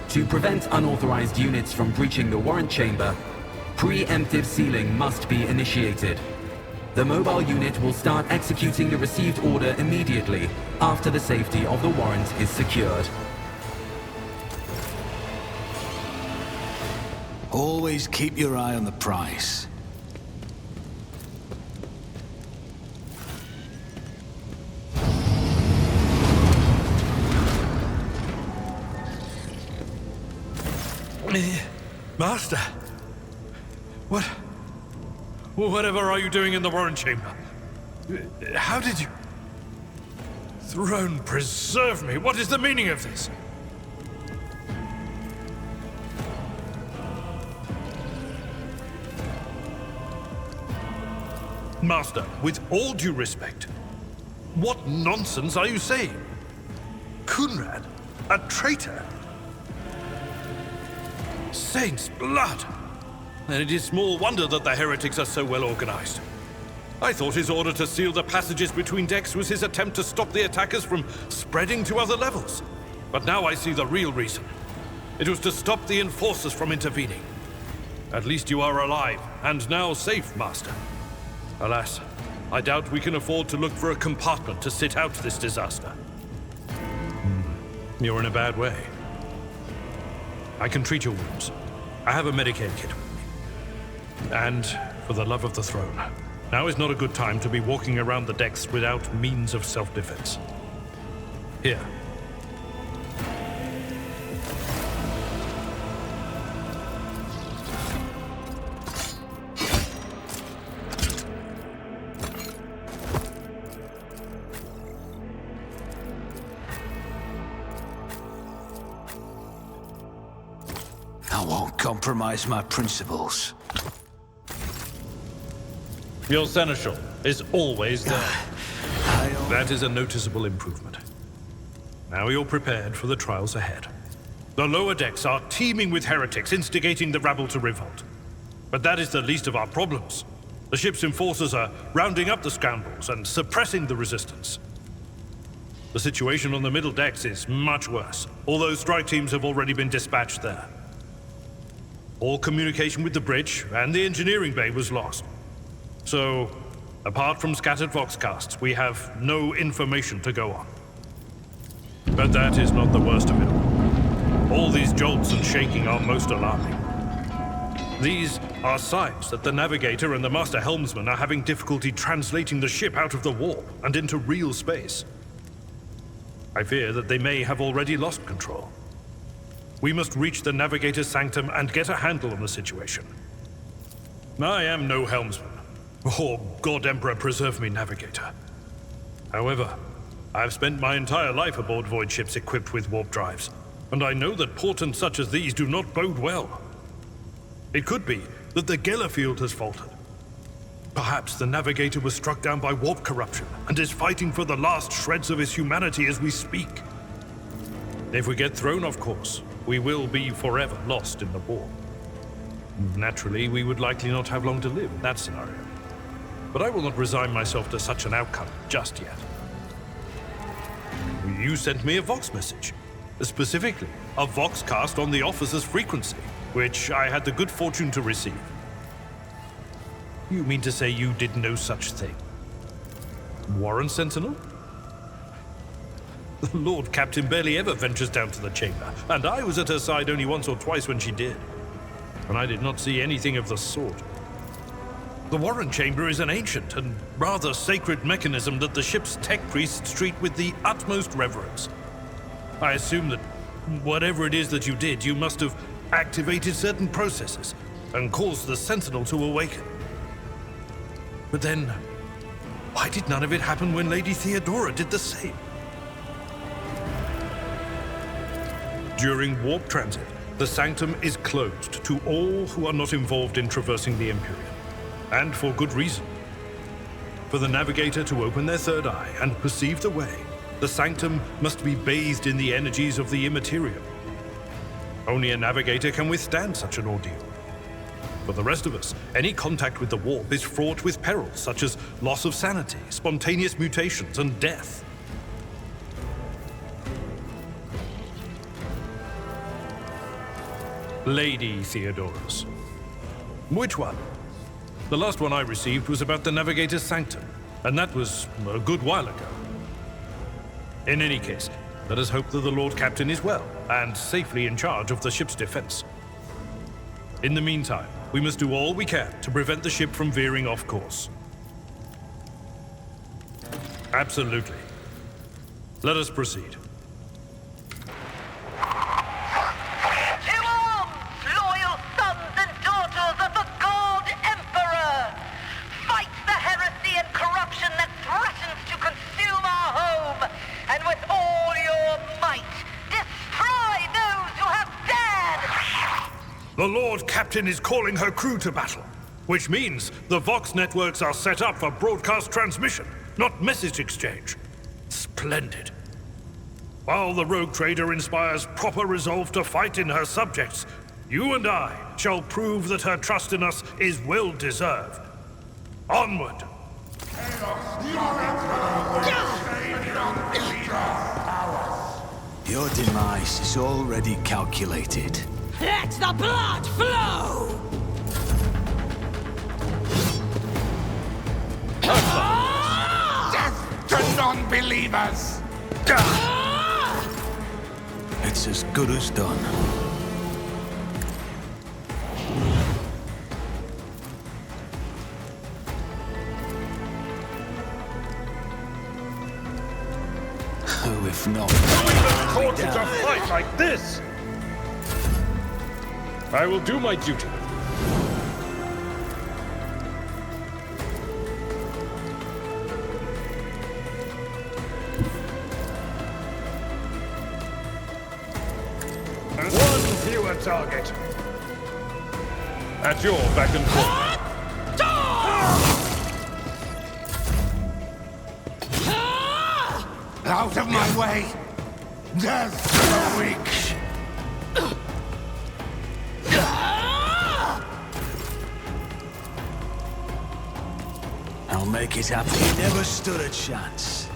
Speaker 12: To prevent unauthorized units from breaching the warrant chamber, preemptive sealing must be initiated. The mobile unit will start executing the received order immediately after the safety of the warrant is secured.
Speaker 3: Always keep your eye on the prize.
Speaker 9: Master! Whatever are you doing in the warrant chamber? How did you... Throne preserve me! What is the meaning of this? Master, with all due respect, what nonsense are you saying? Kunrad? A traitor? Saint's blood! Then it is small wonder that the heretics are so well organized. I thought his order to seal the passages between decks was his attempt to stop the attackers from spreading to other levels. But now I see the real reason. It was to stop the enforcers from intervening. At least you are alive, and now safe, Master. Alas, I doubt we can afford to look for a compartment to sit out this disaster. You're in a bad way. I can treat your wounds. I have a Medicaid kit with me. And, for the love of the throne, now is not a good time to be walking around the decks without means of self-defense. Here.
Speaker 3: I won't compromise my principles.
Speaker 9: Your seneschal is always there. That is a noticeable improvement. Now you're prepared for the trials ahead. The lower decks are teeming with heretics instigating the rabble to revolt. But that is the least of our problems. The ship's enforcers are rounding up the scoundrels and suppressing the resistance. The situation on the middle decks is much worse, although strike teams have already been dispatched there. All communication with the bridge and the engineering bay was lost. So, apart from scattered voxcasts, we have no information to go on. But that is not the worst of it. All these jolts and shaking are most alarming. These are signs that the navigator and the master helmsman are having difficulty translating the ship out of the warp and into real space. I fear that they may have already lost control. We must reach the navigator's sanctum and get a handle on the situation. I am no helmsman. Oh, God Emperor preserve me, navigator. However, I have spent my entire life aboard void ships equipped with warp drives, and I know that portents such as these do not bode well. It could be that the Geller field has faltered. Perhaps the navigator was struck down by warp corruption and is fighting for the last shreds of his humanity as we speak. If we get thrown off course, we will be forever lost in the warp. Naturally, we would likely not have long to live in that scenario. But I will not resign myself to such an outcome just yet. You sent me a Vox message. Specifically, a Vox cast on the officer's frequency, which I had the good fortune to receive. You mean to say you did no such thing? Warren Sentinel? The Lord Captain barely ever ventures down to the chamber, and I was at her side only once or twice when she did. And I did not see anything of the sort. The Warren Chamber is an ancient and rather sacred mechanism that the ship's tech priests treat with the utmost reverence. I assume that whatever it is that you did, you must have activated certain processes and caused the Sentinel to awaken. But then, why did none of it happen when Lady Theodora did the same? During warp transit, the Sanctum is closed to all who are not involved in traversing the Empyrean. And for good reason. For the Navigator to open their third eye and perceive the way, the Sanctum must be bathed in the energies of the Immaterium. Only a Navigator can withstand such an ordeal. For the rest of us, any contact with the warp is fraught with perils such as loss of sanity, spontaneous mutations, and death. Lady Theodora's. Which one? The last one I received was about the Navigator's Sanctum, and that was a good while ago. In any case, let us hope that the Lord Captain is well, and safely in charge of the ship's defense. In the meantime, we must do all we can to prevent the ship from veering off course. Absolutely. Let us proceed. The Lord Captain is calling her crew to battle, which means the Vox networks are set up for broadcast transmission, not message exchange. Splendid. While the rogue trader inspires proper resolve to fight in her subjects, you and I shall prove that her trust in us is well deserved. Onward!
Speaker 3: Your demise is already calculated.
Speaker 1: Let the blood flow!
Speaker 4: Death to non-believers!
Speaker 3: It's as good as done. Oh, if not...
Speaker 9: Caught to fight like this! I will do my duty. One fewer target. At your beck and call.
Speaker 4: Out of my way! Death to the weak!
Speaker 3: I'll make it happen. You never stood a chance.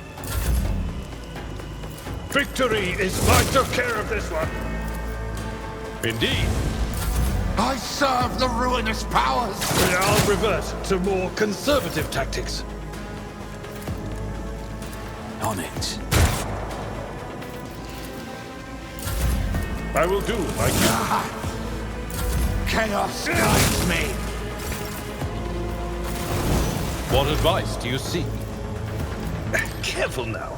Speaker 9: Victory is mine. Took care of this one. Indeed.
Speaker 4: I serve the ruinous powers!
Speaker 9: I'll revert to more conservative tactics.
Speaker 3: On it.
Speaker 9: I will do my duty.
Speaker 4: Chaos guides me!
Speaker 9: What advice do you seek? Careful now.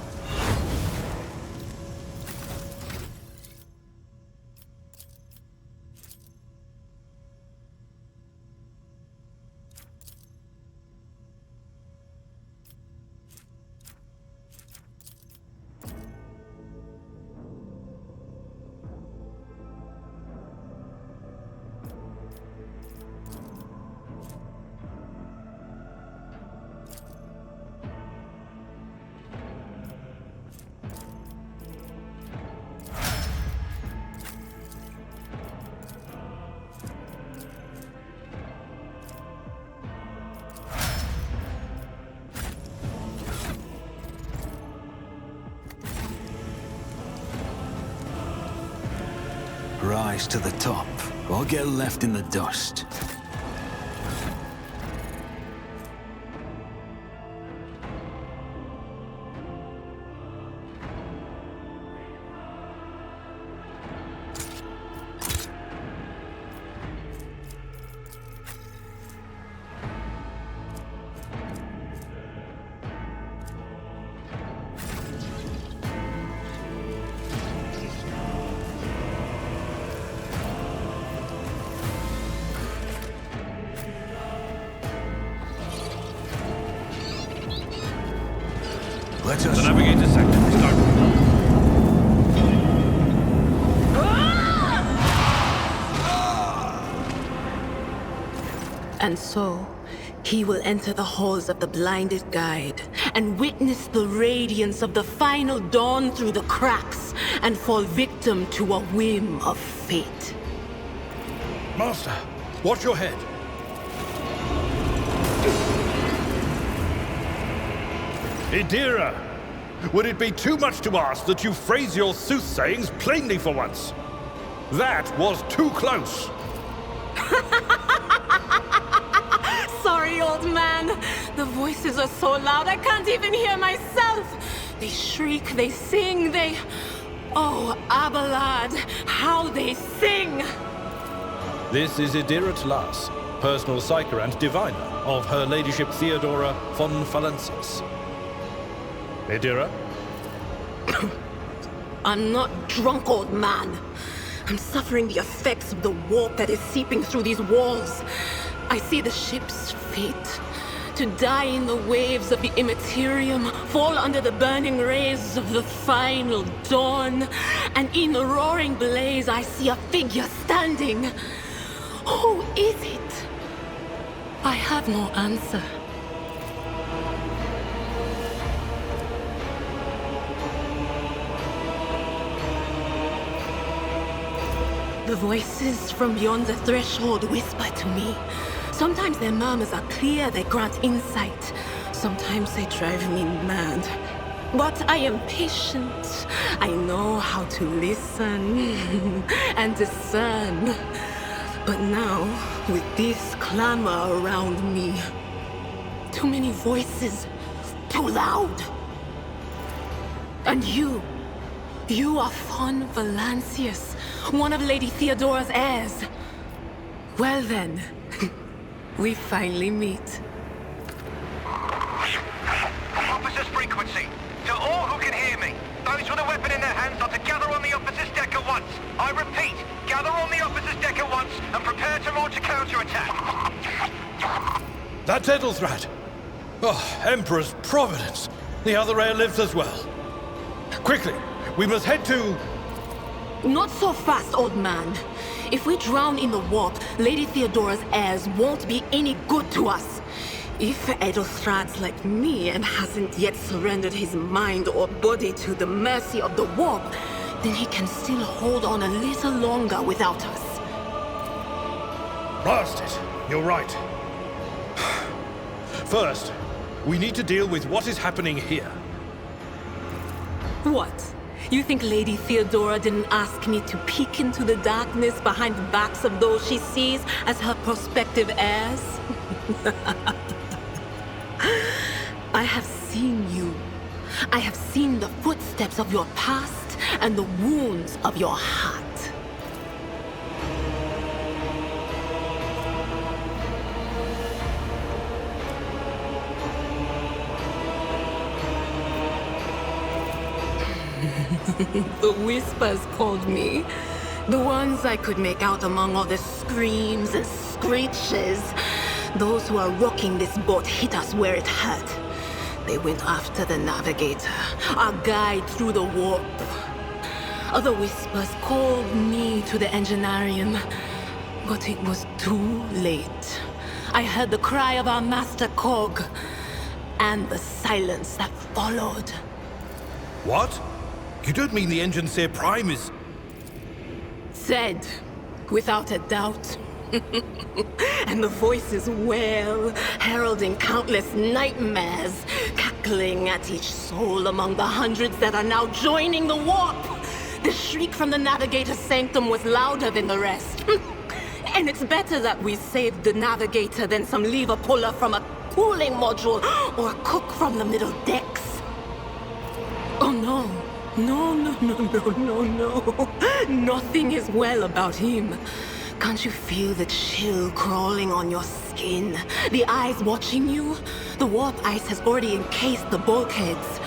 Speaker 3: rise to the top, or get left in the dust. Let us...
Speaker 9: The navigator sector is done.
Speaker 14: And so, he will enter the halls of the blinded guide and witness the radiance of the final dawn through the cracks and fall victim to a whim of fate.
Speaker 9: Master, watch your head. Idira, would it be too much to ask that you phrase your soothsayings plainly for once? That was too close.
Speaker 14: Sorry, old man. The voices are so loud I can't even hear myself. They shriek, they sing, they... Oh, Abelard, how they sing!
Speaker 9: This is Idira Tlas, personal psyker and diviner of Her Ladyship Theodora von Valencius. Idira?
Speaker 14: I'm not drunk, old man. I'm suffering the effects of the warp that is seeping through these walls. I see the ship's fate. To die in the waves of the immaterium, fall under the burning rays of the final dawn. And in the roaring blaze, I see a figure standing. Who is it? I have no answer. The voices from beyond the threshold whisper to me. Sometimes their murmurs are clear, they grant insight. Sometimes they drive me mad. But I am patient. I know how to listen and discern. But now, with this clamor around me, too many voices, too loud. And you are von Valencius, one of Lady Theodora's heirs. Well then, we finally meet.
Speaker 13: Officers frequency. To all who can hear me, those with a weapon in their hands are to gather on the officers' deck at once. I repeat, gather on the officers' deck at once and prepare to launch a counterattack.
Speaker 9: That's Edelthrad. Oh, Emperor's providence. The other heir lives as well. Quickly, we must head to...
Speaker 14: Not so fast, old man. If we drown in the warp, Lady Theodora's heirs won't be any good to us. If Edelthrad's like me and hasn't yet surrendered his mind or body to the mercy of the warp, then he can still hold on a little longer without us.
Speaker 9: Blast it. You're right. First, we need to deal with what is happening here.
Speaker 14: What? You think Lady Theodora didn't ask me to peek into the darkness behind the backs of those she sees as her prospective heirs? I have seen you. I have seen the footsteps of your past and the wounds of your heart. The whispers called me. The ones I could make out among all the screams and screeches. Those who are rocking this boat hit us where it hurt. They went after the navigator, our guide through the warp. Other whispers called me to the engineerium, but it was too late. I heard the cry of our master Cog, and the silence that followed.
Speaker 9: What? You don't mean the Enginseer Prime is...
Speaker 14: Said, without a doubt. And the voices wail, heralding countless nightmares, cackling at each soul among the hundreds that are now joining the warp. The shriek from the Navigator's sanctum was louder than the rest. And it's better that we saved the Navigator than some lever puller from a cooling module or a cook from the middle decks. Oh no. No. Nothing is well about him. Can't you feel the chill crawling on your skin? The eyes watching you? The warp ice has already encased the bulkheads.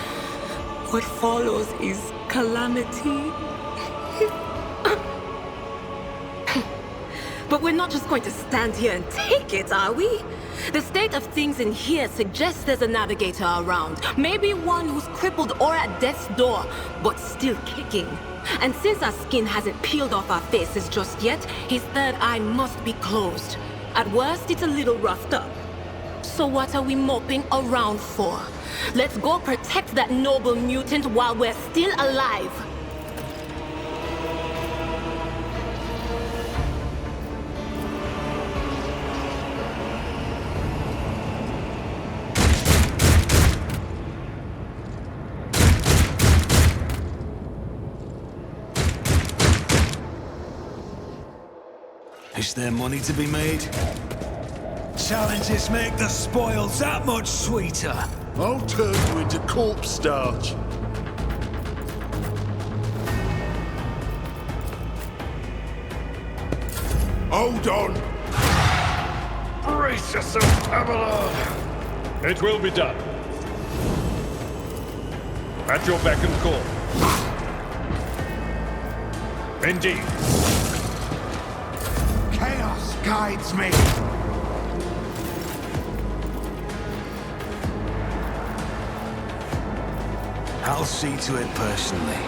Speaker 14: What follows is calamity. But we're not just going to stand here and take it, are we? The state of things in here suggests there's a navigator around. Maybe one who's crippled or at death's door, but still kicking. And since our skin hasn't peeled off our faces just yet, his third eye must be closed. At worst, it's a little roughed up. So what are we moping around for? Let's go protect that noble mutant while we're still alive.
Speaker 3: Is there money to be made? Challenges make the spoils that much sweeter.
Speaker 4: I'll turn you into corpse starch. Hold on!
Speaker 2: Brace yourself, Abelard!
Speaker 15: It will be done. At your beck and call. Indeed.
Speaker 4: Chaos guides me!
Speaker 3: I'll see to it personally.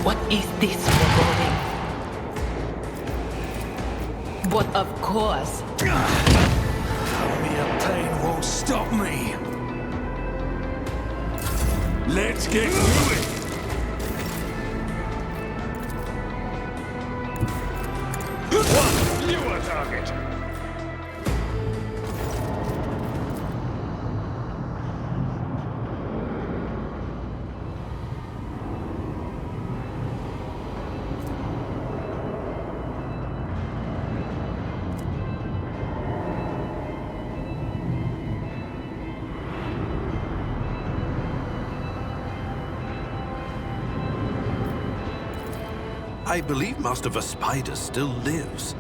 Speaker 14: What is this foreboding? But of course.
Speaker 3: Mere pain won't stop me.
Speaker 2: Let's get moving! One fewer target!
Speaker 9: I believe Master Vespider still lives.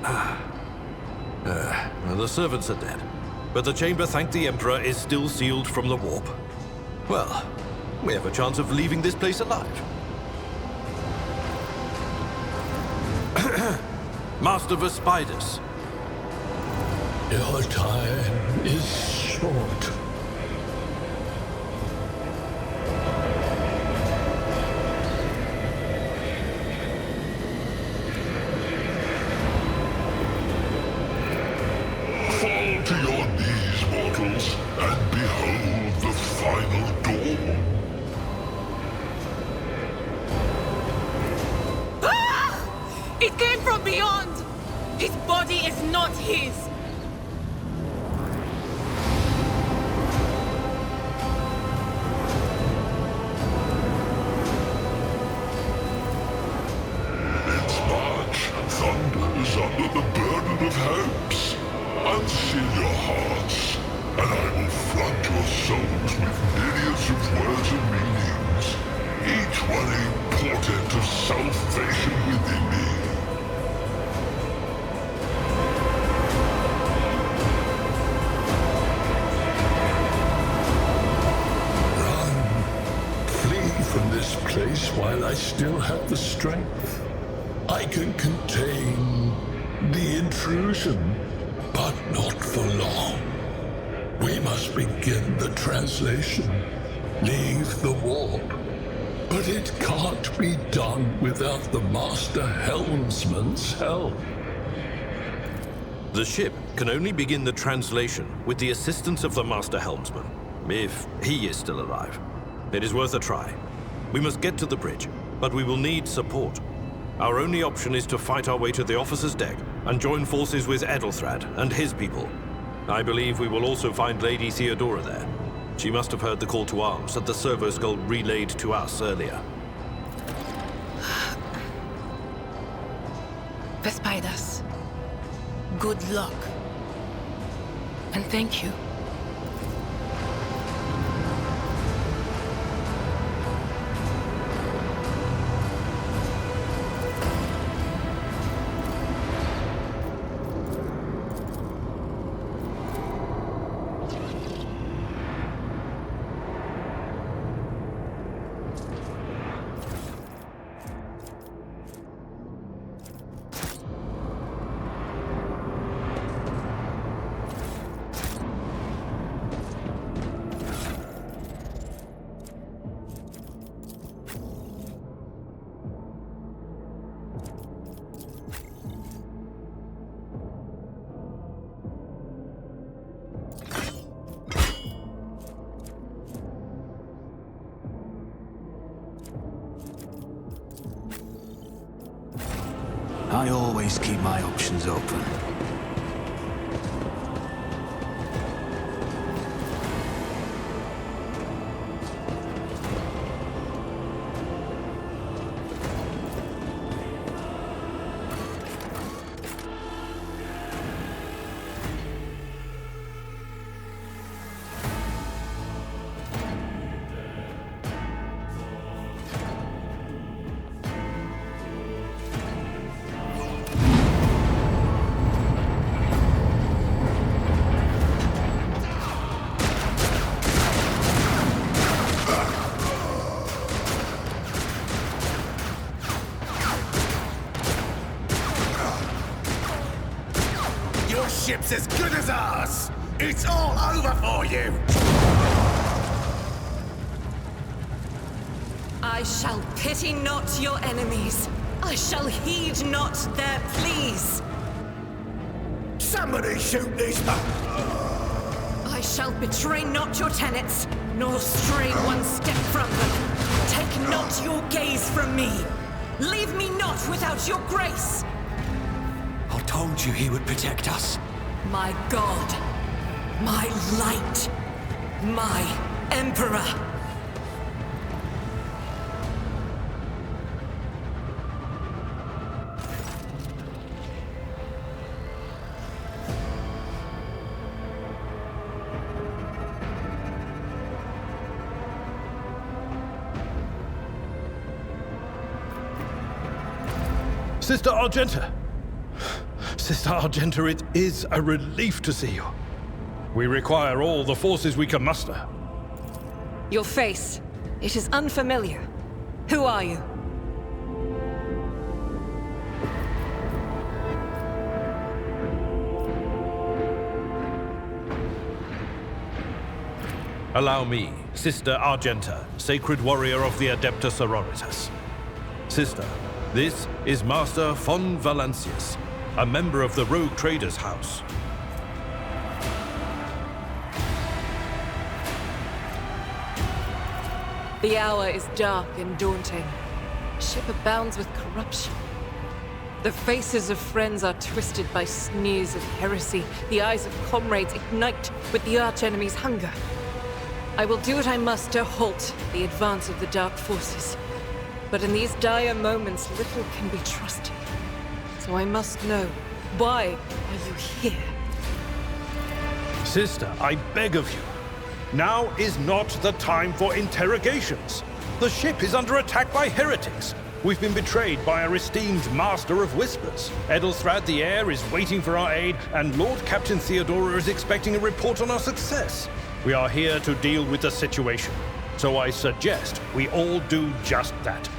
Speaker 9: The servants are dead, but the chamber, thank the Emperor, is still sealed from the warp. Well, we have a chance of leaving this place alive. Master Vespider.
Speaker 15: Your time is short.
Speaker 2: Fall to your knees, mortals, and behold the final dawn.
Speaker 14: Ah! It came from beyond! His body is not his!
Speaker 2: Its march thunders under the burden of hopes. Unseal your hearts, and I will flood your souls with myriads of words and meanings, each one a portent of salvation within me.
Speaker 15: Flee from this place while I still have the strength. I can contain the intrusion, but not for long. We must begin the translation. Leave the warp. But it can't be done without the Master Helmsman's help.
Speaker 9: The ship can only begin the translation with the assistance of the Master Helmsman, if he is still alive. It is worth a try. We must get to the bridge, but we will need support. Our only option is to fight our way to the officer's deck and join forces with Edelthrad and his people. I believe we will also find Lady Theodora there. She must have heard the call to arms that the servo skull relayed to us earlier.
Speaker 14: Vespaidas, good luck. And thank you.
Speaker 3: I always keep my options open.
Speaker 4: Ship's as good as ours! It's all over for you!
Speaker 1: I shall pity not your enemies. I shall heed not their pleas.
Speaker 4: Somebody shoot these men!
Speaker 1: I shall betray not your tenets, nor stray one step from them. Take not your gaze from me. Leave me not without your grace.
Speaker 7: I told you he would protect us.
Speaker 1: My God, my light, my Emperor.
Speaker 9: Sister Argenta! Sister Argenta, it is a relief to see you. We require all the forces we can muster.
Speaker 1: Your face, it is unfamiliar. Who are you?
Speaker 9: Allow me, Sister Argenta, Sacred Warrior of the Adepta Sororitas. Sister, this is Master von Valancius, a member of the Rogue Traders House.
Speaker 1: The hour is dark and daunting. Ship abounds with corruption. The faces of friends are twisted by sneers of heresy. The eyes of comrades ignite with the archenemy's hunger. I will do what I must to halt the advance of the dark forces. But in these dire moments, little can be trusted. So I must know, why are you here?
Speaker 9: Sister, I beg of you. Now is not the time for interrogations. The ship is under attack by heretics. We've been betrayed by our esteemed Master of Whispers. Edelthrad the Heir is waiting for our aid, and Lord Captain Theodora is expecting a report on our success. We are here to deal with the situation, so I suggest we all do just that.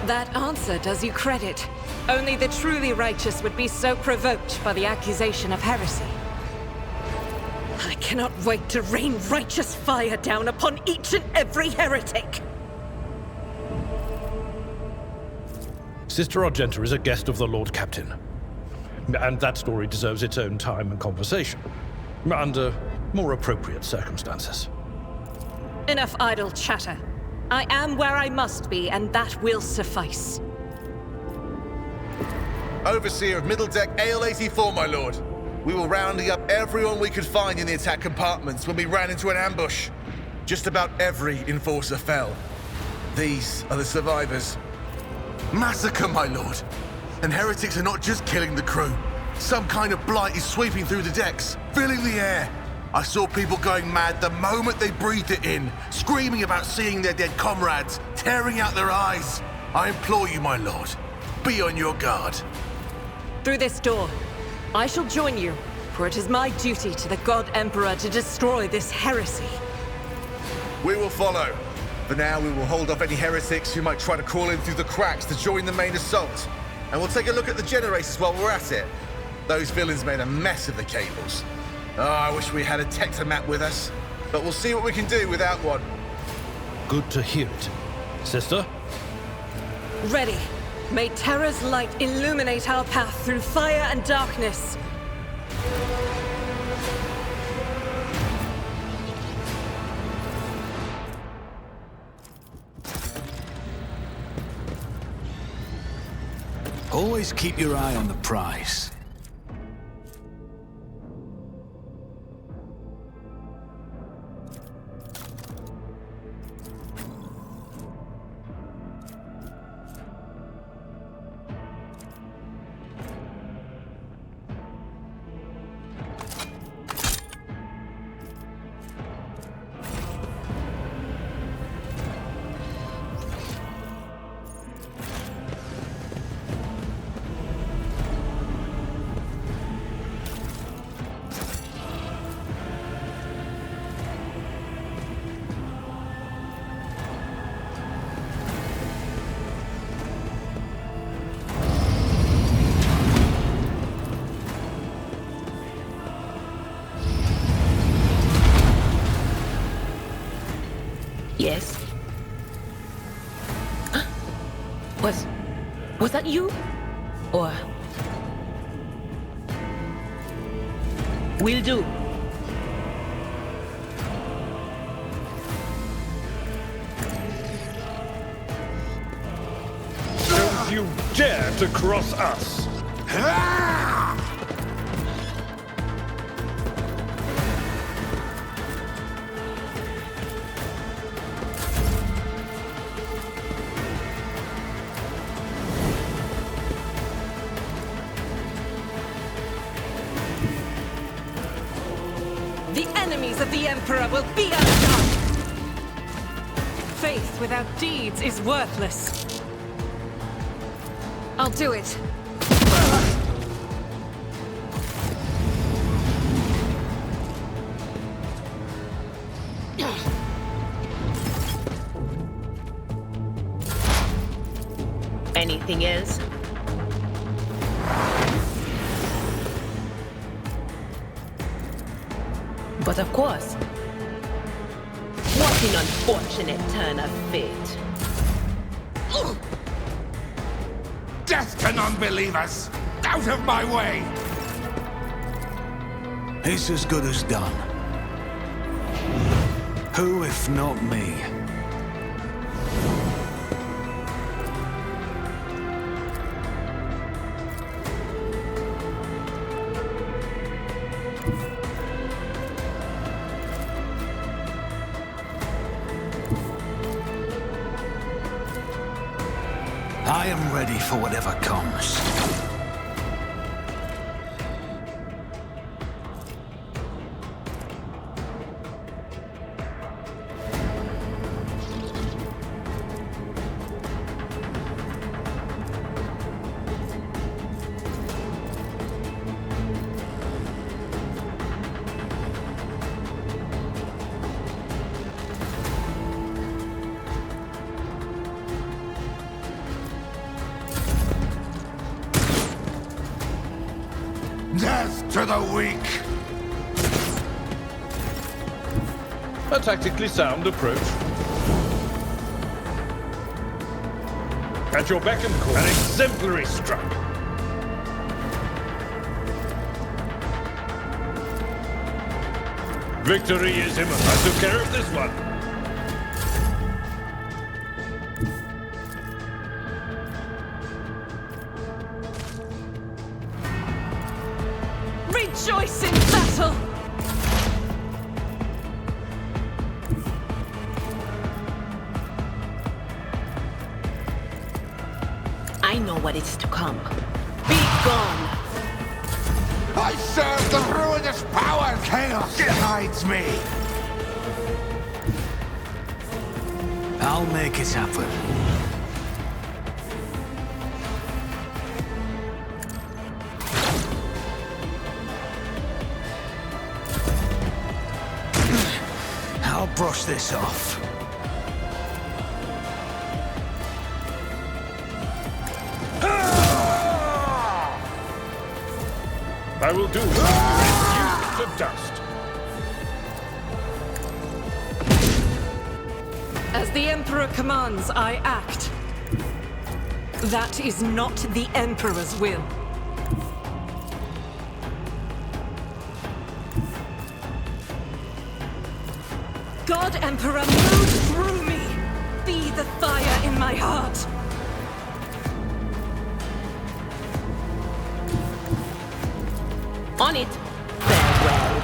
Speaker 1: That answer does you credit. Only the truly righteous would be so provoked by the accusation of heresy. I cannot wait to rain righteous fire down upon each and every heretic.
Speaker 9: Sister Argenta is a guest of the Lord Captain. And that story deserves its own time and conversation. Under more appropriate circumstances.
Speaker 1: Enough idle chatter. I am where I must be, and that will suffice.
Speaker 4: Overseer of Middle Deck AL-84, my lord. We were rounding up everyone we could find in the attack compartments when we ran into an ambush. Just about every enforcer fell. These are the survivors. Massacre, my lord. And heretics are not just killing the crew. Some kind of blight is sweeping through the decks, filling the air. I saw people going mad the moment they breathed it in, screaming about seeing their dead comrades, tearing out their eyes. I implore you, my lord, be on your guard.
Speaker 1: Through this door, I shall join you, for it is my duty to the God Emperor to destroy this heresy.
Speaker 4: We will follow. For now, we will hold off any heretics who might try to crawl in through the cracks to join the main assault. And we'll take a look at the generators while we're at it. Those villains made a mess of the cables. Oh, I wish we had a Tectomat with us. But we'll see what we can do without one.
Speaker 9: Good to hear it. Sister?
Speaker 1: Ready. May Terra's light illuminate our path through fire and darkness.
Speaker 3: Always keep your eye on the prize.
Speaker 14: Yes. Was that you? Or... Will do.
Speaker 9: Don't you dare to cross us!
Speaker 1: The enemies of the Emperor will be undone! Faith without deeds is worthless. I'll do it.
Speaker 14: Anything else? But of course. What an unfortunate turn of fate.
Speaker 4: Death to non-believers! Out of my way!
Speaker 3: It's as good as done. Who, if not me? I am ready for whatever comes.
Speaker 4: Death to the weak!
Speaker 9: A tactically sound approach. At your beck and call. An exemplary strike. Victory is imminent. I took care of this one.
Speaker 1: Rejoice in battle!
Speaker 14: I know what is to come. Be gone!
Speaker 3: I serve the ruinous power! Chaos guides me! I'll make it happen. I'll brush this off.
Speaker 9: I will do it. Reduce to dust.
Speaker 1: As the Emperor commands, I act. That is not the Emperor's will. God, Emperor, move through me! Be the fire in my heart!
Speaker 14: On it. Farewell.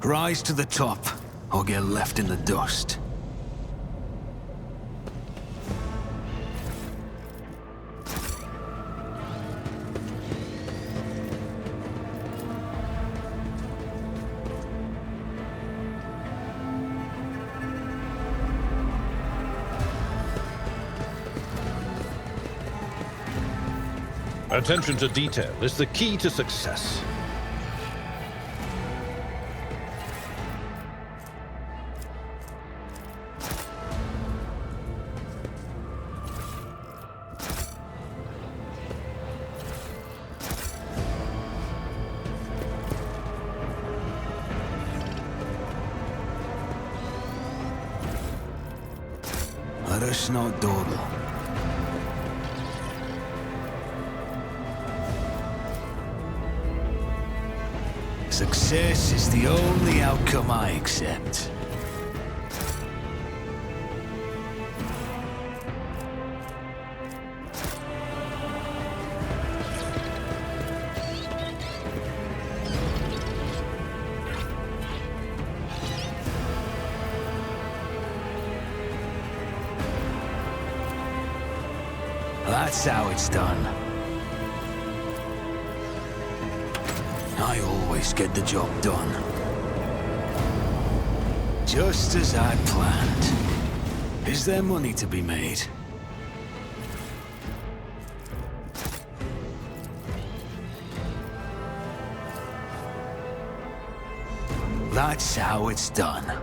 Speaker 3: Rise to the top, or get left in the dust.
Speaker 9: Attention to detail is the key to success.
Speaker 3: Let us not dawdle. Success is the only outcome I accept. That's how it's done. I always get the job done. Just as I planned. Is there money to be made? That's how it's done.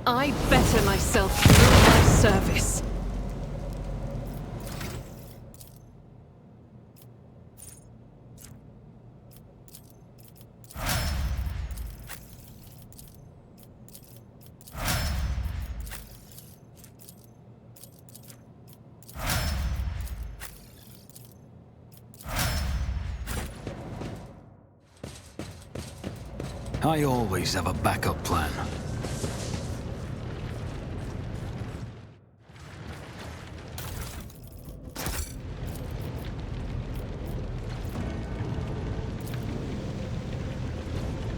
Speaker 1: I better myself through my service.
Speaker 3: I always have a backup plan.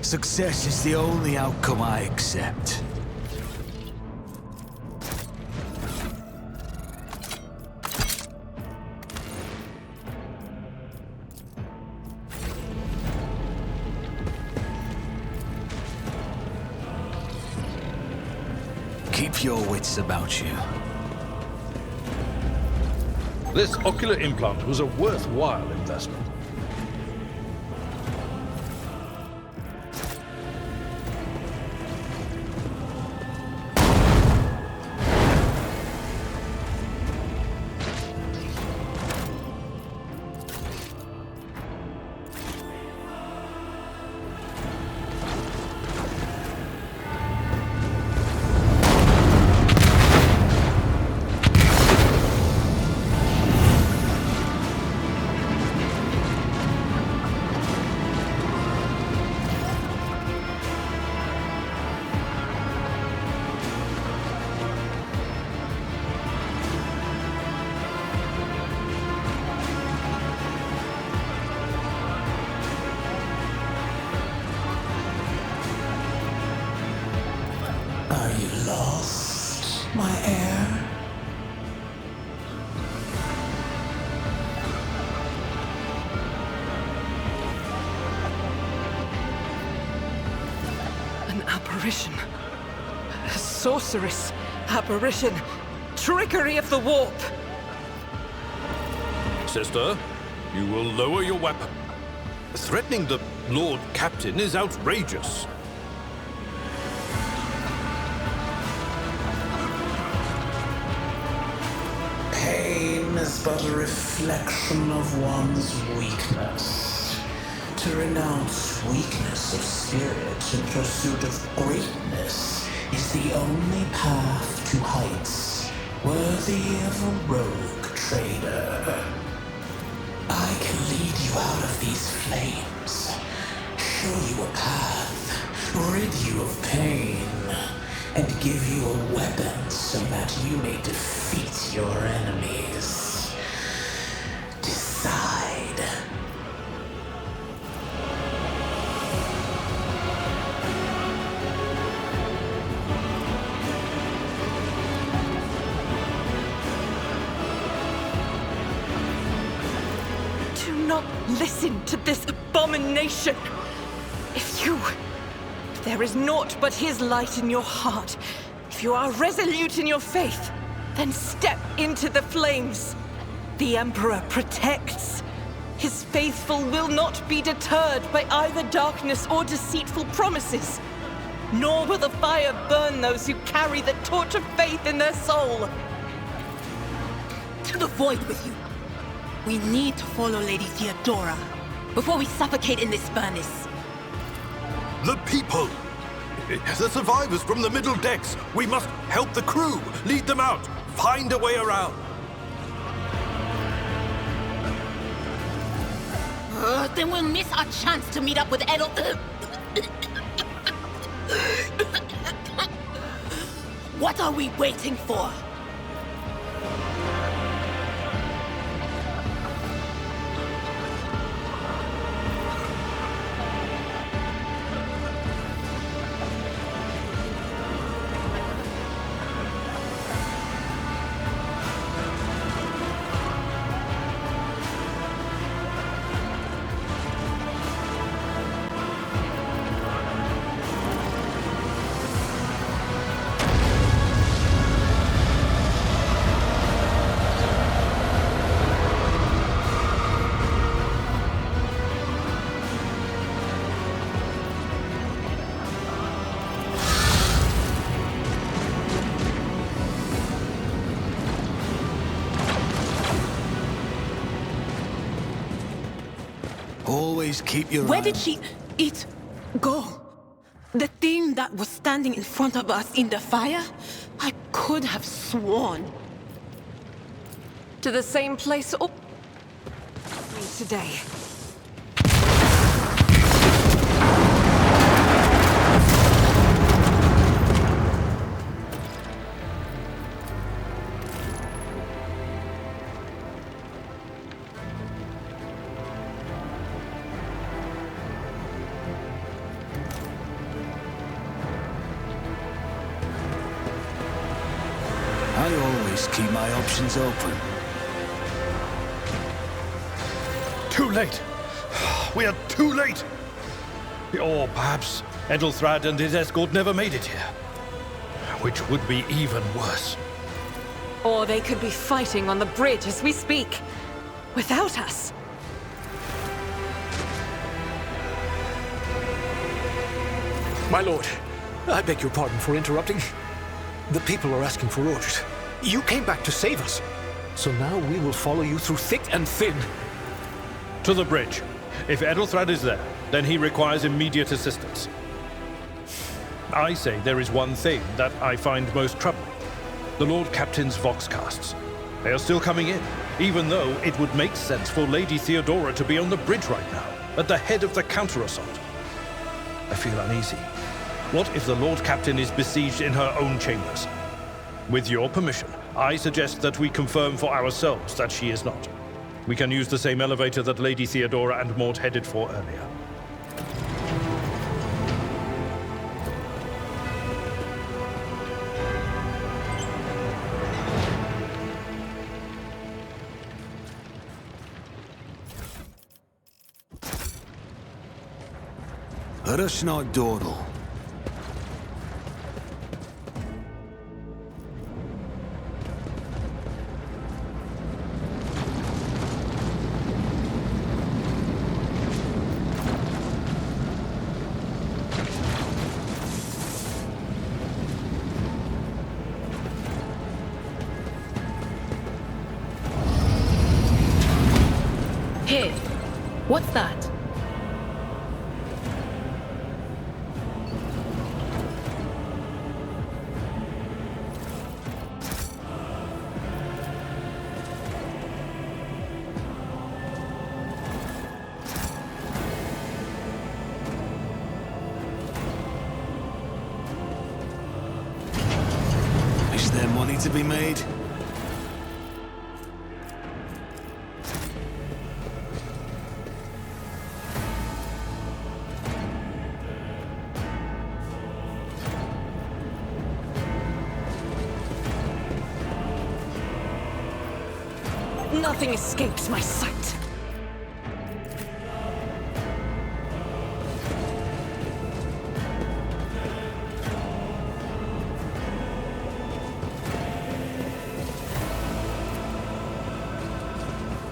Speaker 3: Success is the only outcome I accept. Keep your wits about you.
Speaker 9: This ocular implant was a worthwhile investment.
Speaker 16: Are you lost, my heir?
Speaker 1: An apparition. A sorceress. Apparition. Trickery of the warp.
Speaker 9: Sister, you will lower your weapon. Threatening the Lord Captain is outrageous.
Speaker 16: Pain is but a reflection of one's weakness. To renounce weakness of spirit in pursuit of greatness is the only path to heights worthy of a rogue trader. I can lead you out of these flames, show you a path, rid you of pain, and give you a weapon so that you may defeat your enemies. Decide.
Speaker 1: Do not listen to this abomination. If there is naught but his light in your heart, if you are resolute in your faith, then step into the flames. The Emperor protects. His faithful will not be deterred by either darkness or deceitful promises. Nor will the fire burn those who carry the torch of faith in their soul.
Speaker 14: To the void with you. We need to follow Lady Theodora before we suffocate in this furnace.
Speaker 9: The people! The survivors from the middle decks! We must help the crew! Lead them out! Find a way around!
Speaker 14: Then we'll miss our chance to meet up with Edel. What are we waiting for?
Speaker 3: Always keep your
Speaker 14: Where did it go? The thing that was standing in front of us in the fire? I could have sworn.
Speaker 1: To the same place or today.
Speaker 3: Just keep my options open.
Speaker 9: Too late. We are too late. Or perhaps Edelthrad and his escort never made it here. Which would be even worse.
Speaker 1: Or they could be fighting on the bridge as we speak. Without us.
Speaker 17: My lord, I beg your pardon for interrupting. The people are asking for orders. You came back to save us. So now we will follow you through thick and thin.
Speaker 9: To the bridge. If Edelthrad is there, then he requires immediate assistance. I say there is one thing that I find most troubling. The Lord Captain's Voxcasts. They are still coming in, even though it would make sense for Lady Theodora to be on the bridge right now, at the head of the counter-assault. I feel uneasy. What if the Lord Captain is besieged in her own chambers? With your permission, I suggest that we confirm for ourselves that she is not. We can use the same elevator that Lady Theodora and Mort headed for earlier.
Speaker 3: Let us not dawdle.
Speaker 1: Here. What's that?
Speaker 3: Is there money to be made?
Speaker 1: Nothing escapes my sight.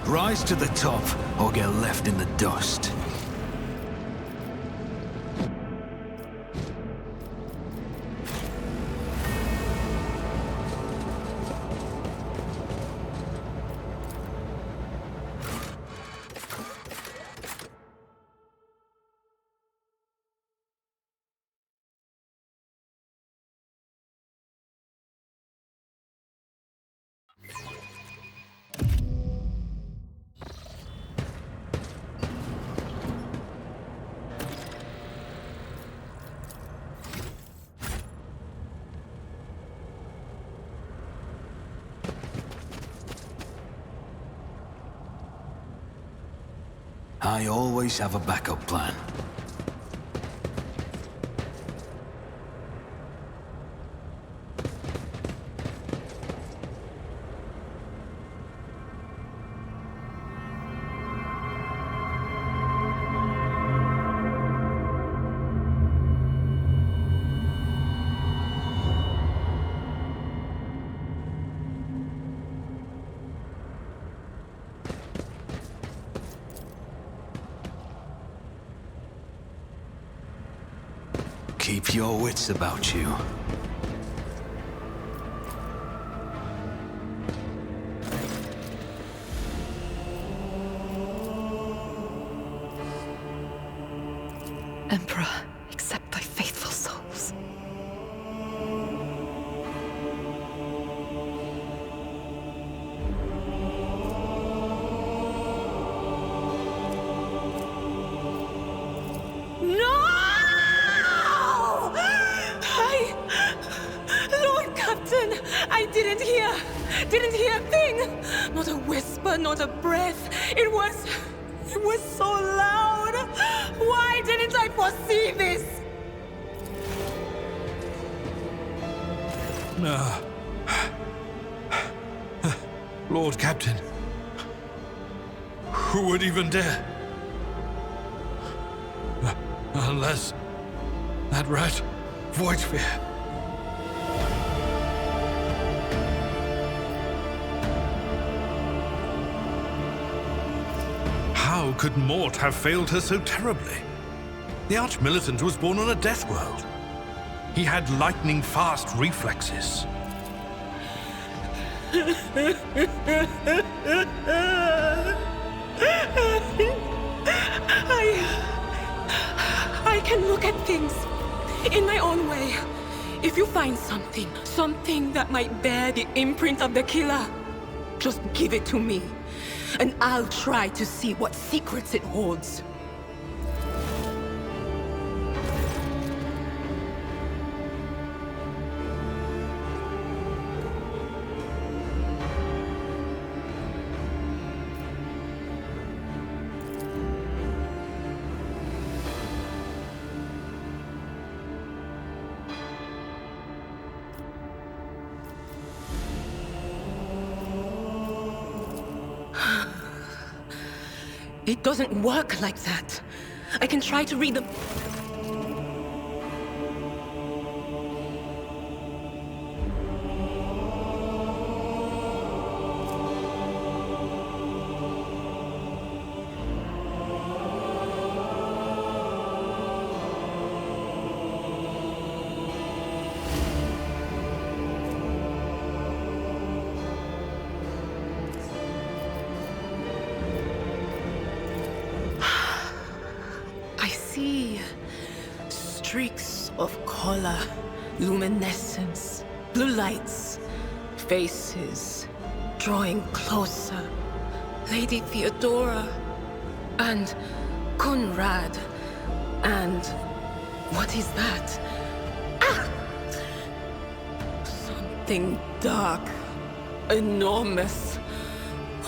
Speaker 3: Rise to the top, or get left in the dust. I always have a backup plan. Keep your wits about you.
Speaker 1: Emperor, accept thy faithful souls.
Speaker 14: I didn't hear a thing. Not a whisper, not a breath. It was so loud. Why didn't I foresee this?
Speaker 9: Lord Captain. Who would even dare? Unless that rat, Voidsphere. How could Mort have failed her so terribly? The Archmilitant was born on a death world. He had lightning-fast reflexes.
Speaker 14: I can look at things in my own way. If you find something that might bear the imprint of the killer, just give it to me, and I'll try to see what secrets it holds. It doesn't work like that. I can try to read them. Streaks of color, luminescence, blue lights, faces, drawing closer. Lady Theodora, and Conrad, and what is that? Ah! Something dark, enormous.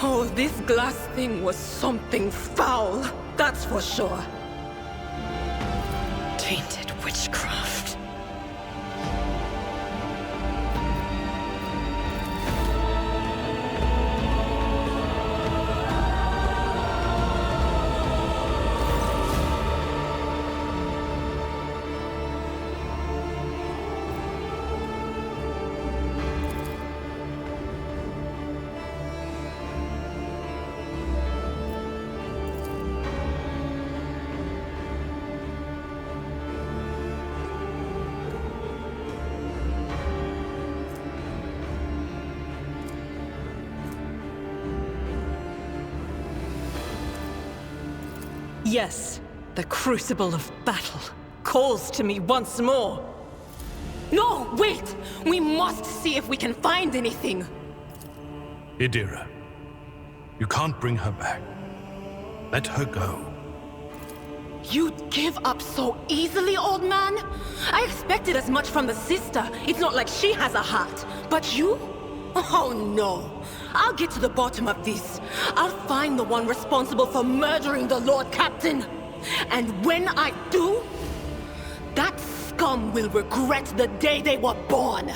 Speaker 14: Oh, this glass thing was something foul, that's for sure. Tainted witchcraft.
Speaker 1: Yes, the crucible of battle calls to me once more.
Speaker 14: No, wait! We must see if we can find anything.
Speaker 9: Idira, you can't bring her back. Let her go.
Speaker 14: You'd give up so easily, old man? I expected as much from the sister. It's not like she has a heart. But you? Oh no. I'll get to the bottom of this. I'll find the one responsible for murdering the Lord Captain. And when I do, that scum will regret the day they were born.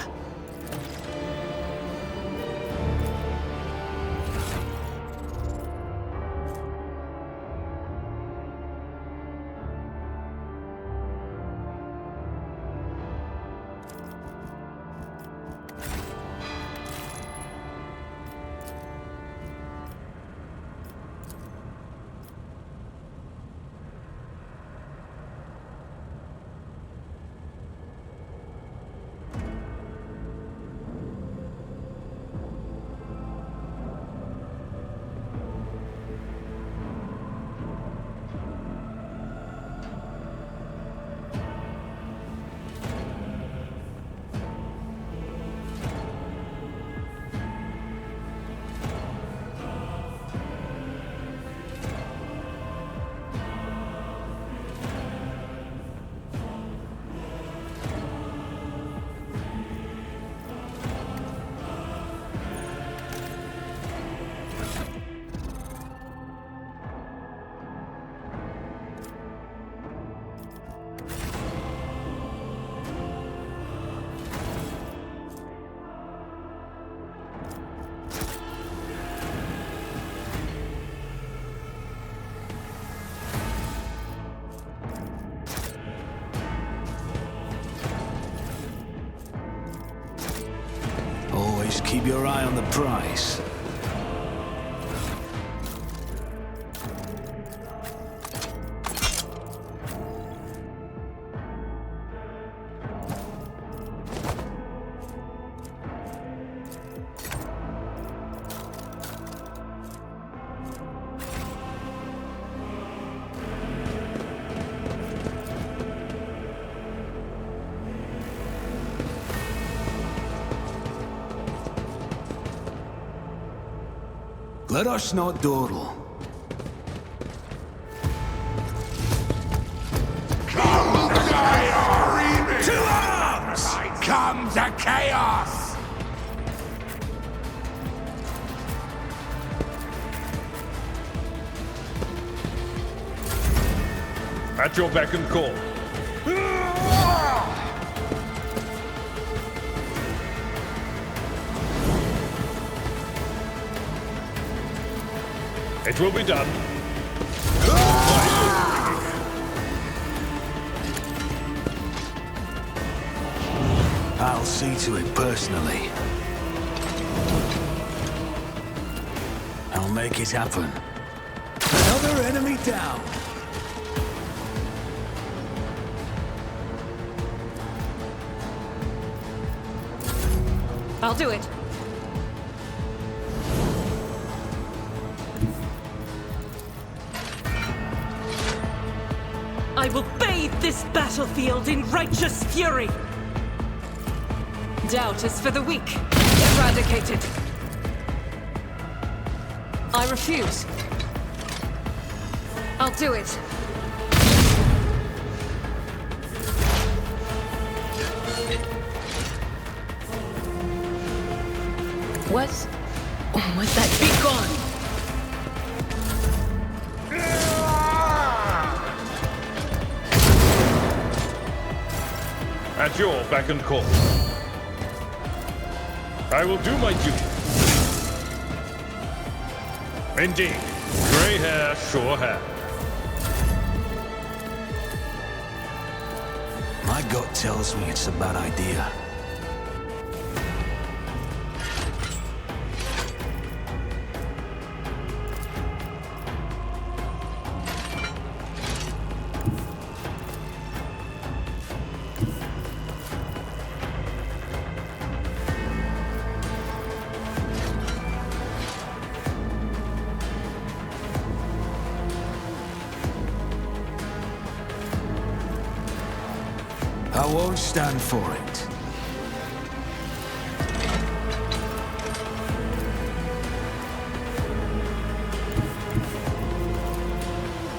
Speaker 3: keep your eye on the prize. Let us not dawdle.
Speaker 15: To arms! Come to chaos!
Speaker 9: At your beck and call. It will be done.
Speaker 3: I'll see to it personally. I'll make it happen. Another enemy down.
Speaker 1: I'll do it. I will bathe this battlefield in righteous fury. Doubt is for the weak. Eradicated. I refuse. I'll do it.
Speaker 14: What's that? Be gone!
Speaker 9: At your beck and call. I will do my duty. Indeed. Grey hair, sure hair.
Speaker 3: My gut tells me it's a bad idea. I won't stand for it.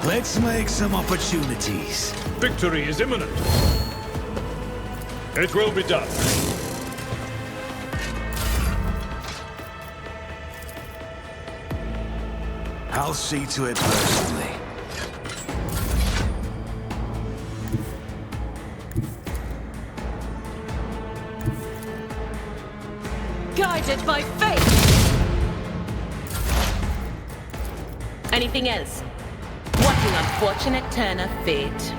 Speaker 3: Let's make some opportunities.
Speaker 9: Victory is imminent. It will be done.
Speaker 3: I'll see to it personally.
Speaker 1: Guided by fate!
Speaker 14: Anything else? What an unfortunate turn of fate.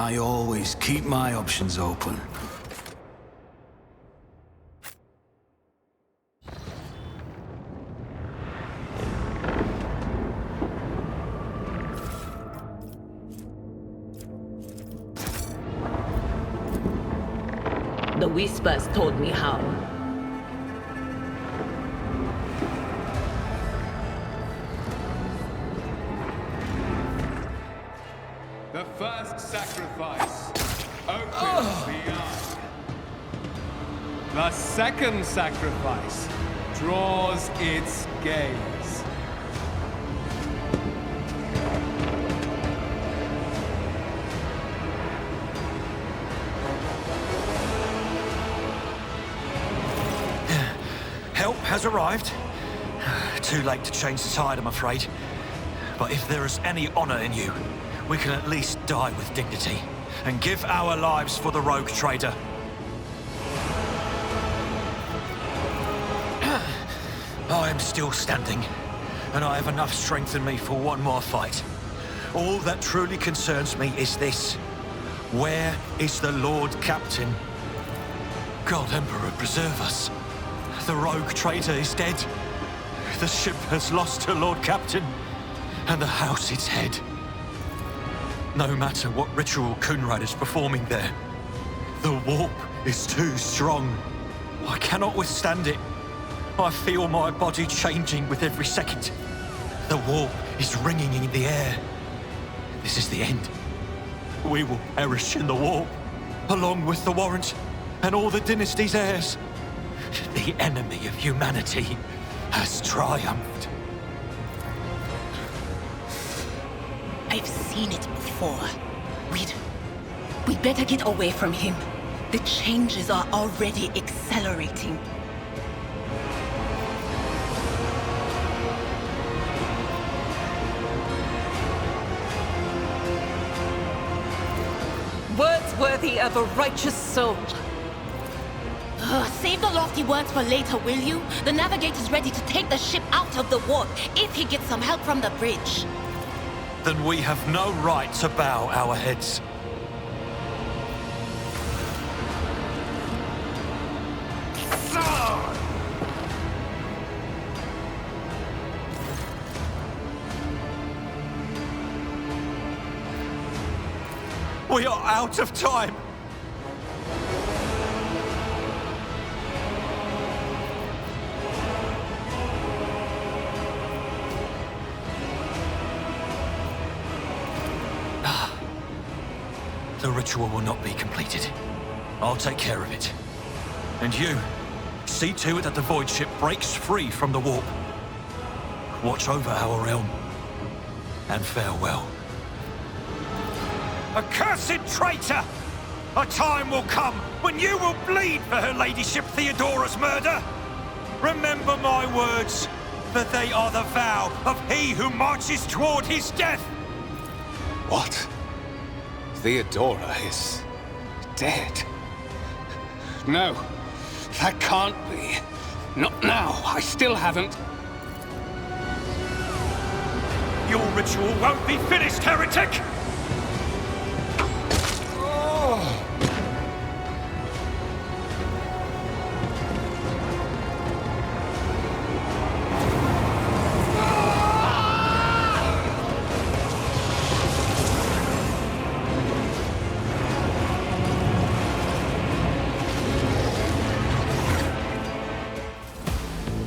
Speaker 3: I always keep my options open.
Speaker 14: The whispers told me how.
Speaker 18: The first sacrifice opens the eye. The second sacrifice draws its gaze.
Speaker 7: Help has arrived. Too late to change the tide, I'm afraid. But if there is any honor in you, we can at least die with dignity and give our lives for the rogue trader. I am still standing, and I have enough strength in me for one more fight. All that truly concerns me is this. Where is the Lord Captain? God Emperor preserve us. The rogue traitor is dead. The ship has lost her Lord Captain, and the house its head. No matter what ritual Kunrad is performing there, the warp is too strong. I cannot withstand it. I feel my body changing with every second. The warp is ringing in the air. This is the end. We will perish in the warp, along with the Warrant and all the dynasty's heirs. The enemy of humanity has triumphed.
Speaker 14: I've seen it before. We'd better get away from him. The changes are already accelerating.
Speaker 1: Words worthy of a righteous soul.
Speaker 14: Save the lofty words for later, will you? The navigator's ready to take the ship out of the warp if he gets some help from the bridge.
Speaker 7: Then we have no right to bow our heads. We are out of time! The ritual will not be completed. I'll take care of it. And you, see to it that the void ship breaks free from the warp. Watch over our realm. And farewell. Accursed traitor! A time will come when you will bleed for her ladyship Theodora's murder! Remember my words, for they are the vow of he who marches toward his death!
Speaker 6: What? Theodora is dead? No, that can't be. Not now. I still haven't.
Speaker 7: Your ritual won't be finished, heretic!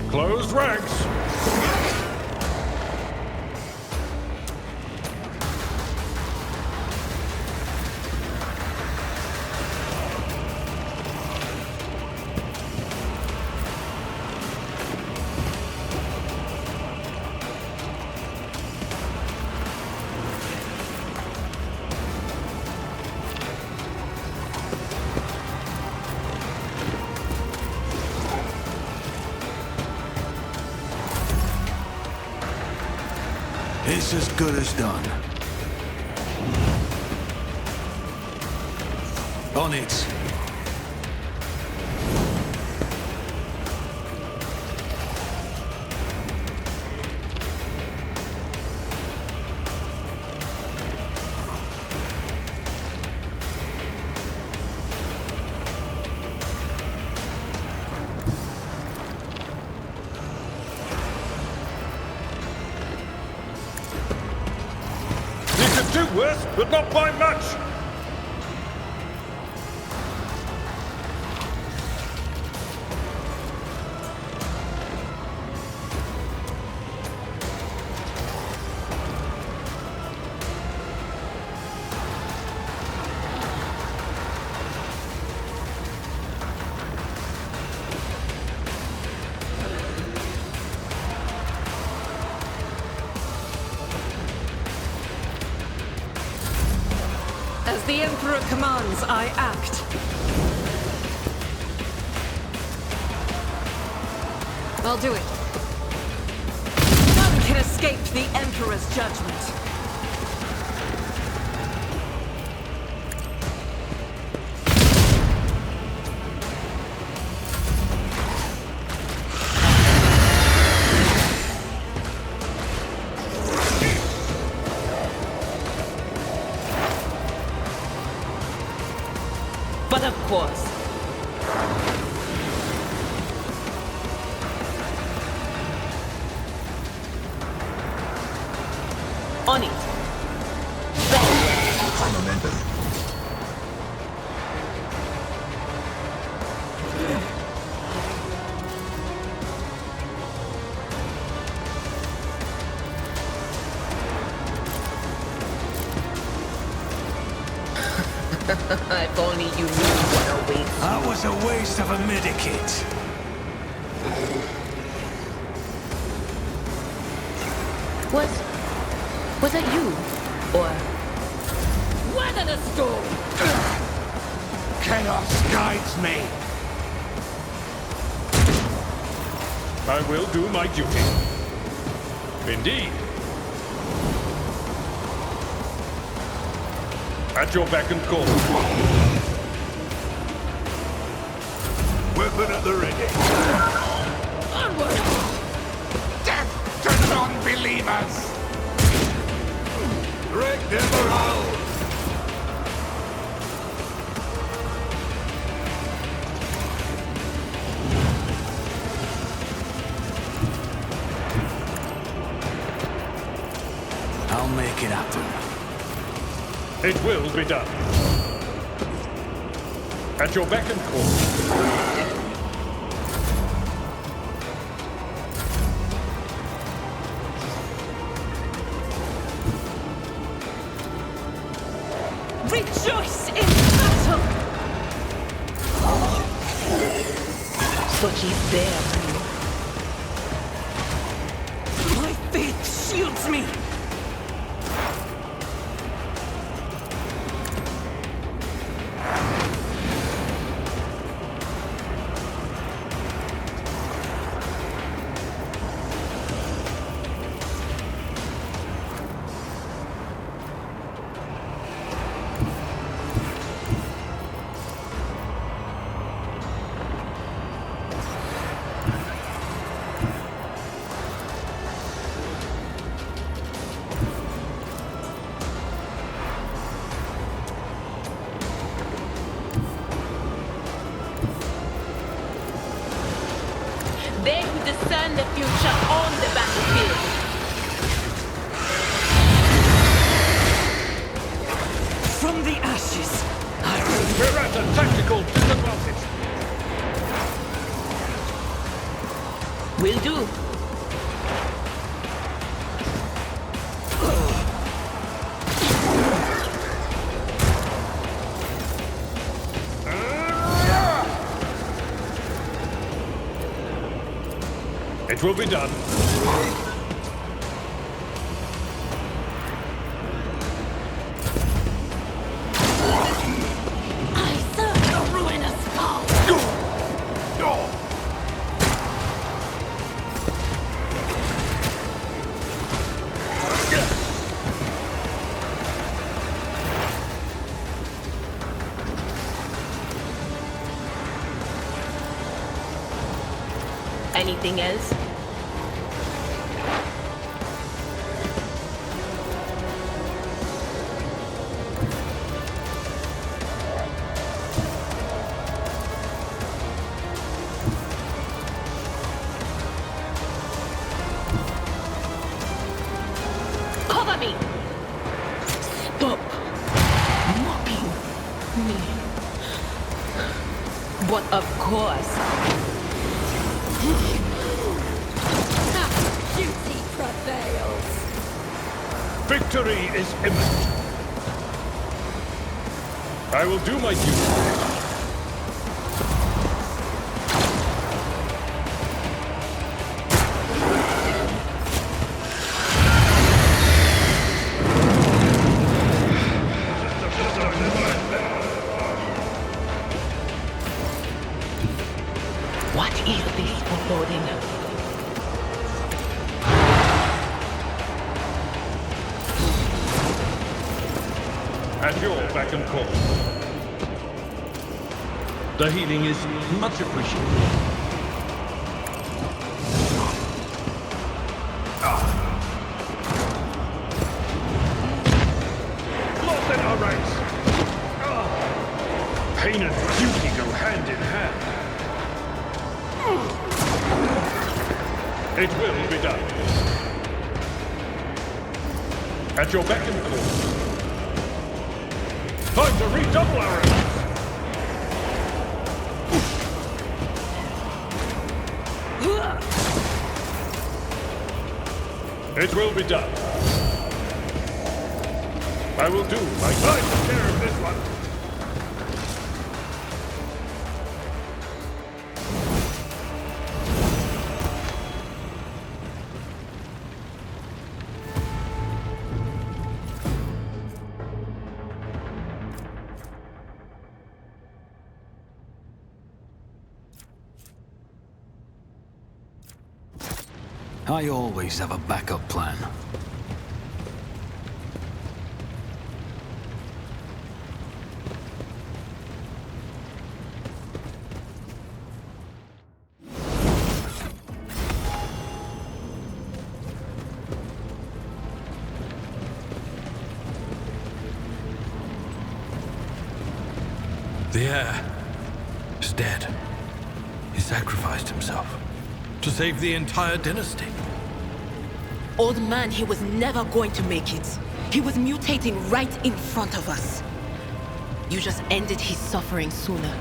Speaker 9: Closed ranks.
Speaker 3: It's as good as done. On it.
Speaker 9: Do worse, but not by much!
Speaker 1: the Emperor commands, I act. I'll do it. None can escape the Emperor's judgment. But of course. On it.
Speaker 19: Momentum.
Speaker 5: If only you knew what awaits.
Speaker 3: That was a waste of a medikit.
Speaker 14: Was that you? Or...
Speaker 5: Weather the storm!
Speaker 10: Chaos guides me.
Speaker 20: I will do my duty. Indeed. At your beck and call.
Speaker 10: Weapon at the ready.
Speaker 5: Onward!
Speaker 10: Death to non-believers! Wreck their morale!
Speaker 3: I'll make it happen.
Speaker 20: It will be done. At your beck and call.
Speaker 1: Rejoice in battle!
Speaker 14: So she's there.
Speaker 1: My faith shields me!
Speaker 14: They who discern the future on the battlefield.
Speaker 1: From the ashes,
Speaker 20: We're at a tactical disadvantage.
Speaker 14: Will do.
Speaker 20: It will be done.
Speaker 14: I serve the ruinous power. Anything else? Cover me! Stop mocking me. But of course.
Speaker 11: Duty prevails.
Speaker 20: Victory is imminent. I will do my duty. At your beck and call. The healing is much appreciated. Lost in our ranks. Pain and duty go hand in hand. It will be done. At your beck and call. Time to redouble our efforts. It will be done. I will do my lion's share of this one.
Speaker 3: I always have a backup plan.
Speaker 9: The heir is dead. He sacrificed himself to save the entire dynasty.
Speaker 14: Old man, he was never going to make it. He was mutating right in front of us. You just ended his suffering sooner.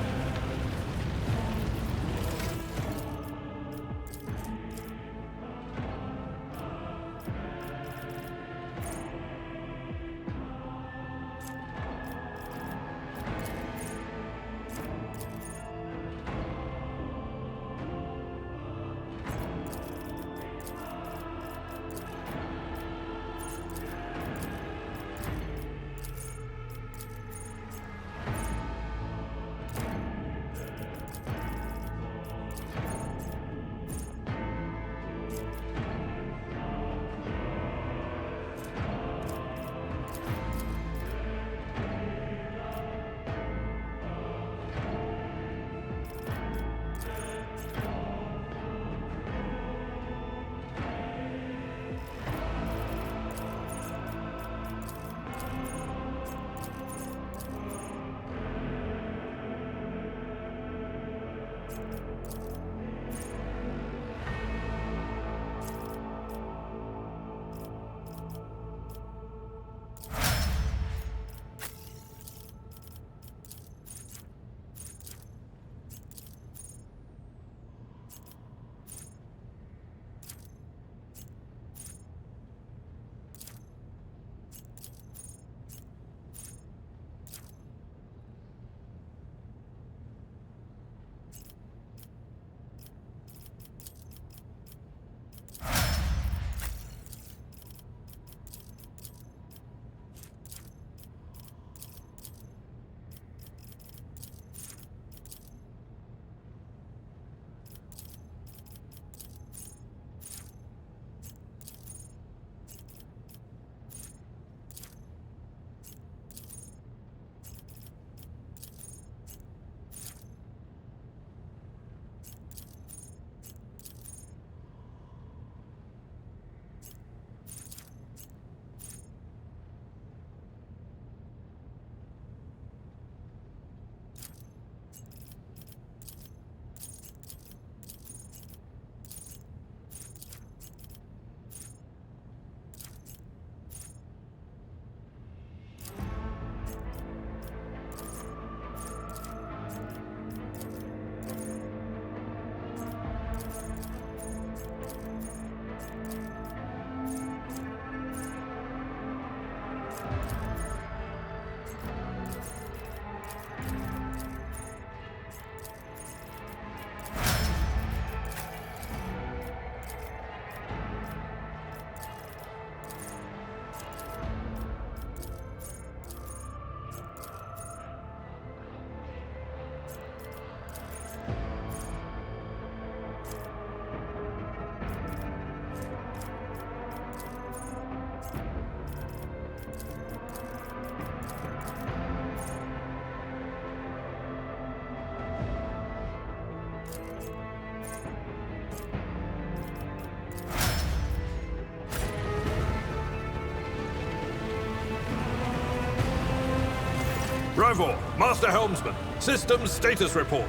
Speaker 9: Drivor, Master Helmsman, systems status report.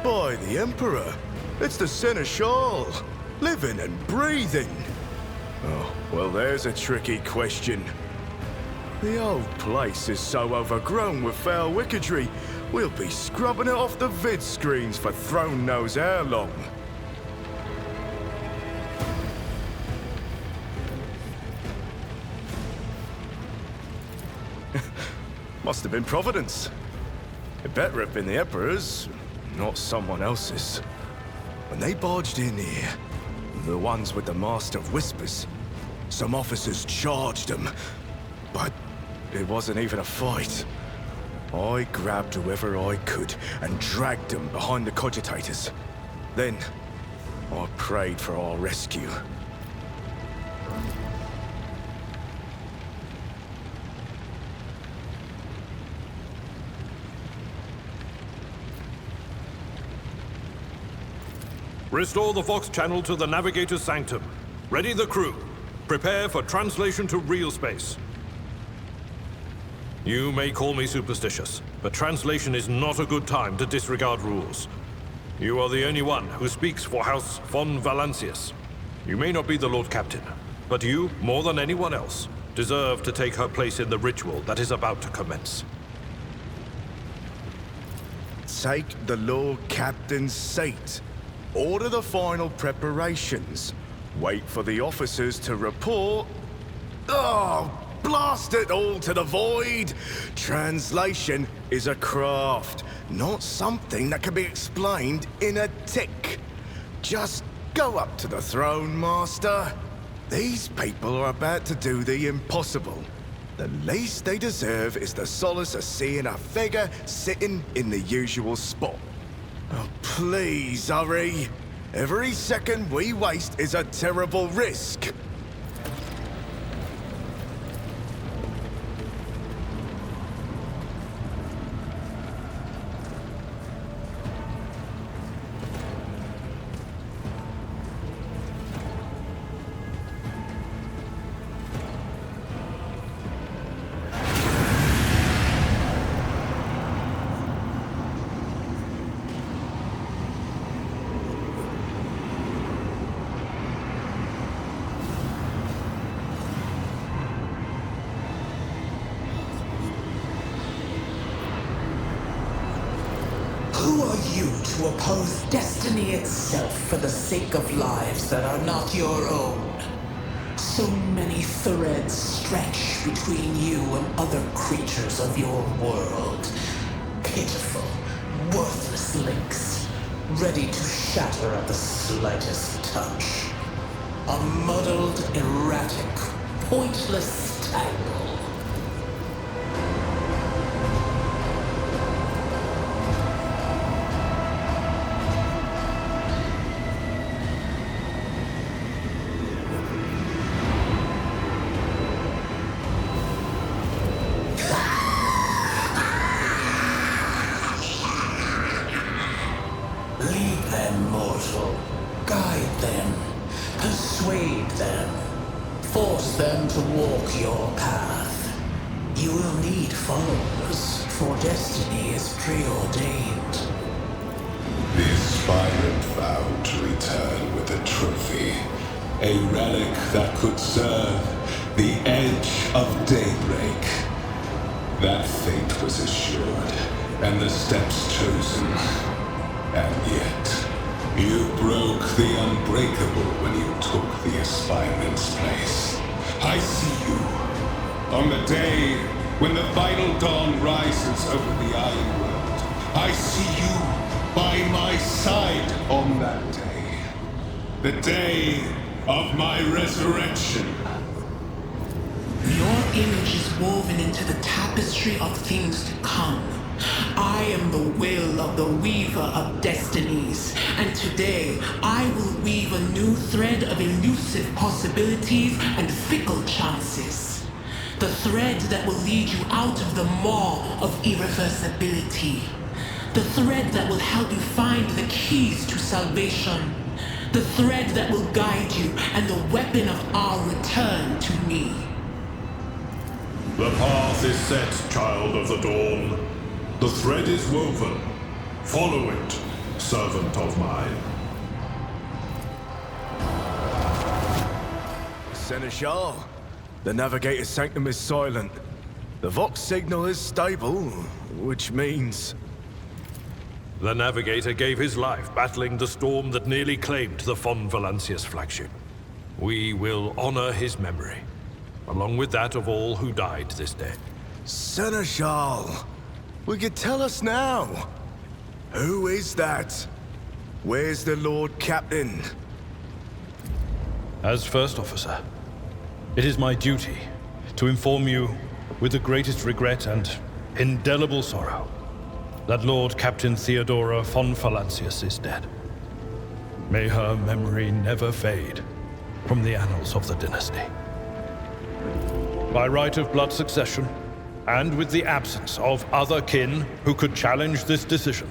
Speaker 19: By the Emperor, it's the Seneschal, living and breathing. Oh, well, there's a tricky question. The old place is so overgrown with foul wickedry, we'll be scrubbing it off the vid screens for throne knows how long. Must have been Providence. It better have been the Emperor's, not someone else's. When they barged in here, the ones with the Master of Whispers, some officers charged them, but it wasn't even a fight. I grabbed whoever I could and dragged them behind the cogitators. Then, I prayed for our rescue.
Speaker 9: Restore the Vox channel to the Navigator's Sanctum. Ready the crew. Prepare for translation to real space. You may call me superstitious, but translation is not a good time to disregard rules. You are the only one who speaks for House von Valancius. You may not be the Lord Captain, but you, more than anyone else, deserve to take her place in the ritual that is about to commence.
Speaker 19: Take the Lord Captain's seat. Order the final preparations. Wait for the officers to report. Oh, blast it all to the void! Translation is a craft, not something that can be explained in a tick. Just go up to the throne, Master. These people are about to do the impossible. The least they deserve is the solace of seeing a figure sitting in the usual spot. Oh, please, hurry. Every second we waste is a terrible risk.
Speaker 16: Who are you to oppose destiny itself for the sake of lives that are not your own? So many threads stretch between you and other creatures of your world. Pitiful, worthless links, ready to shatter at the slightest touch. A muddled, erratic, pointless tangle. Lead them, mortal. Guide them. Persuade them. Force them to walk your path. You will need followers, for destiny is preordained.
Speaker 15: The aspirant vowed to return with a trophy, a relic that could serve the edge of daybreak. That fate was assured, and the steps chosen. And yet, you broke the unbreakable when you took the aspirant's place. I see you. On the day when the final dawn rises over the Iron World, I see you by my side on that day. The day of my resurrection.
Speaker 16: Your image is woven into the tapestry of things to come. I am the will of the weaver of destinies, and today I will weave a new thread of elusive possibilities and fickle chances. The thread that will lead you out of the maw of irreversibility. The thread that will help you find the keys to salvation. The thread that will guide you and the weapon of our return to me.
Speaker 15: The path is set, child of the dawn. The thread is woven. Follow it, servant of mine.
Speaker 19: Seneschal, the Navigator's sanctum is silent. The Vox signal is stable, which means...
Speaker 9: The Navigator gave his life battling the storm that nearly claimed the Von Valancius flagship. We will honor his memory, along with that of all who died this day.
Speaker 19: Seneschal, will you tell us now? Who is that? Where's the Lord Captain?
Speaker 20: As First Officer, it is my duty to inform you, with the greatest regret and indelible sorrow, that Lord Captain Theodora von Valancius is dead. May her memory never fade from the annals of the dynasty. By right of blood succession, and with the absence of other kin who could challenge this decision,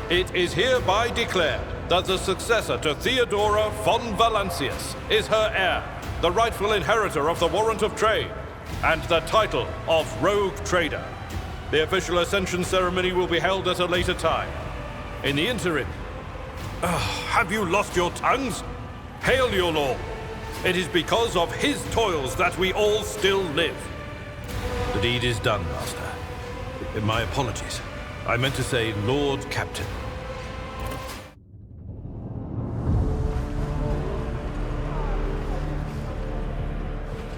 Speaker 20: it is hereby declared that the successor to Theodora von Valancius is her heir, the rightful inheritor of the Warrant of Trade, and the title of Rogue Trader. The official ascension ceremony will be held at a later time. In the interim, have you lost your tongues? Hail your lord. It is because of his toils that we all still live. The deed is done, Master. My apologies. I meant to say Lord Captain.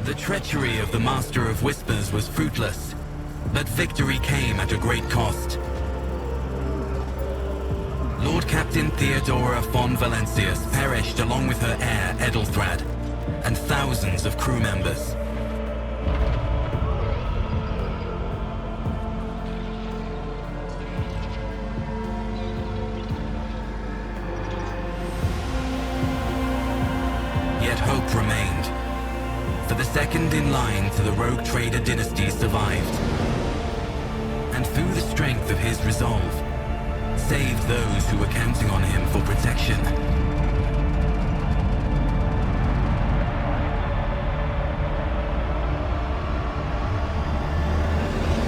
Speaker 12: The treachery of the Master of Whispers was fruitless, but victory came at a great cost. Lord Captain Theodora von Valancius perished along with her heir, Edelthrad, and thousands of crew members. Yet hope remained. For the second in line to the Rogue Trader dynasty survived, and through the strength of his resolve, saved those who were counting on him for protection.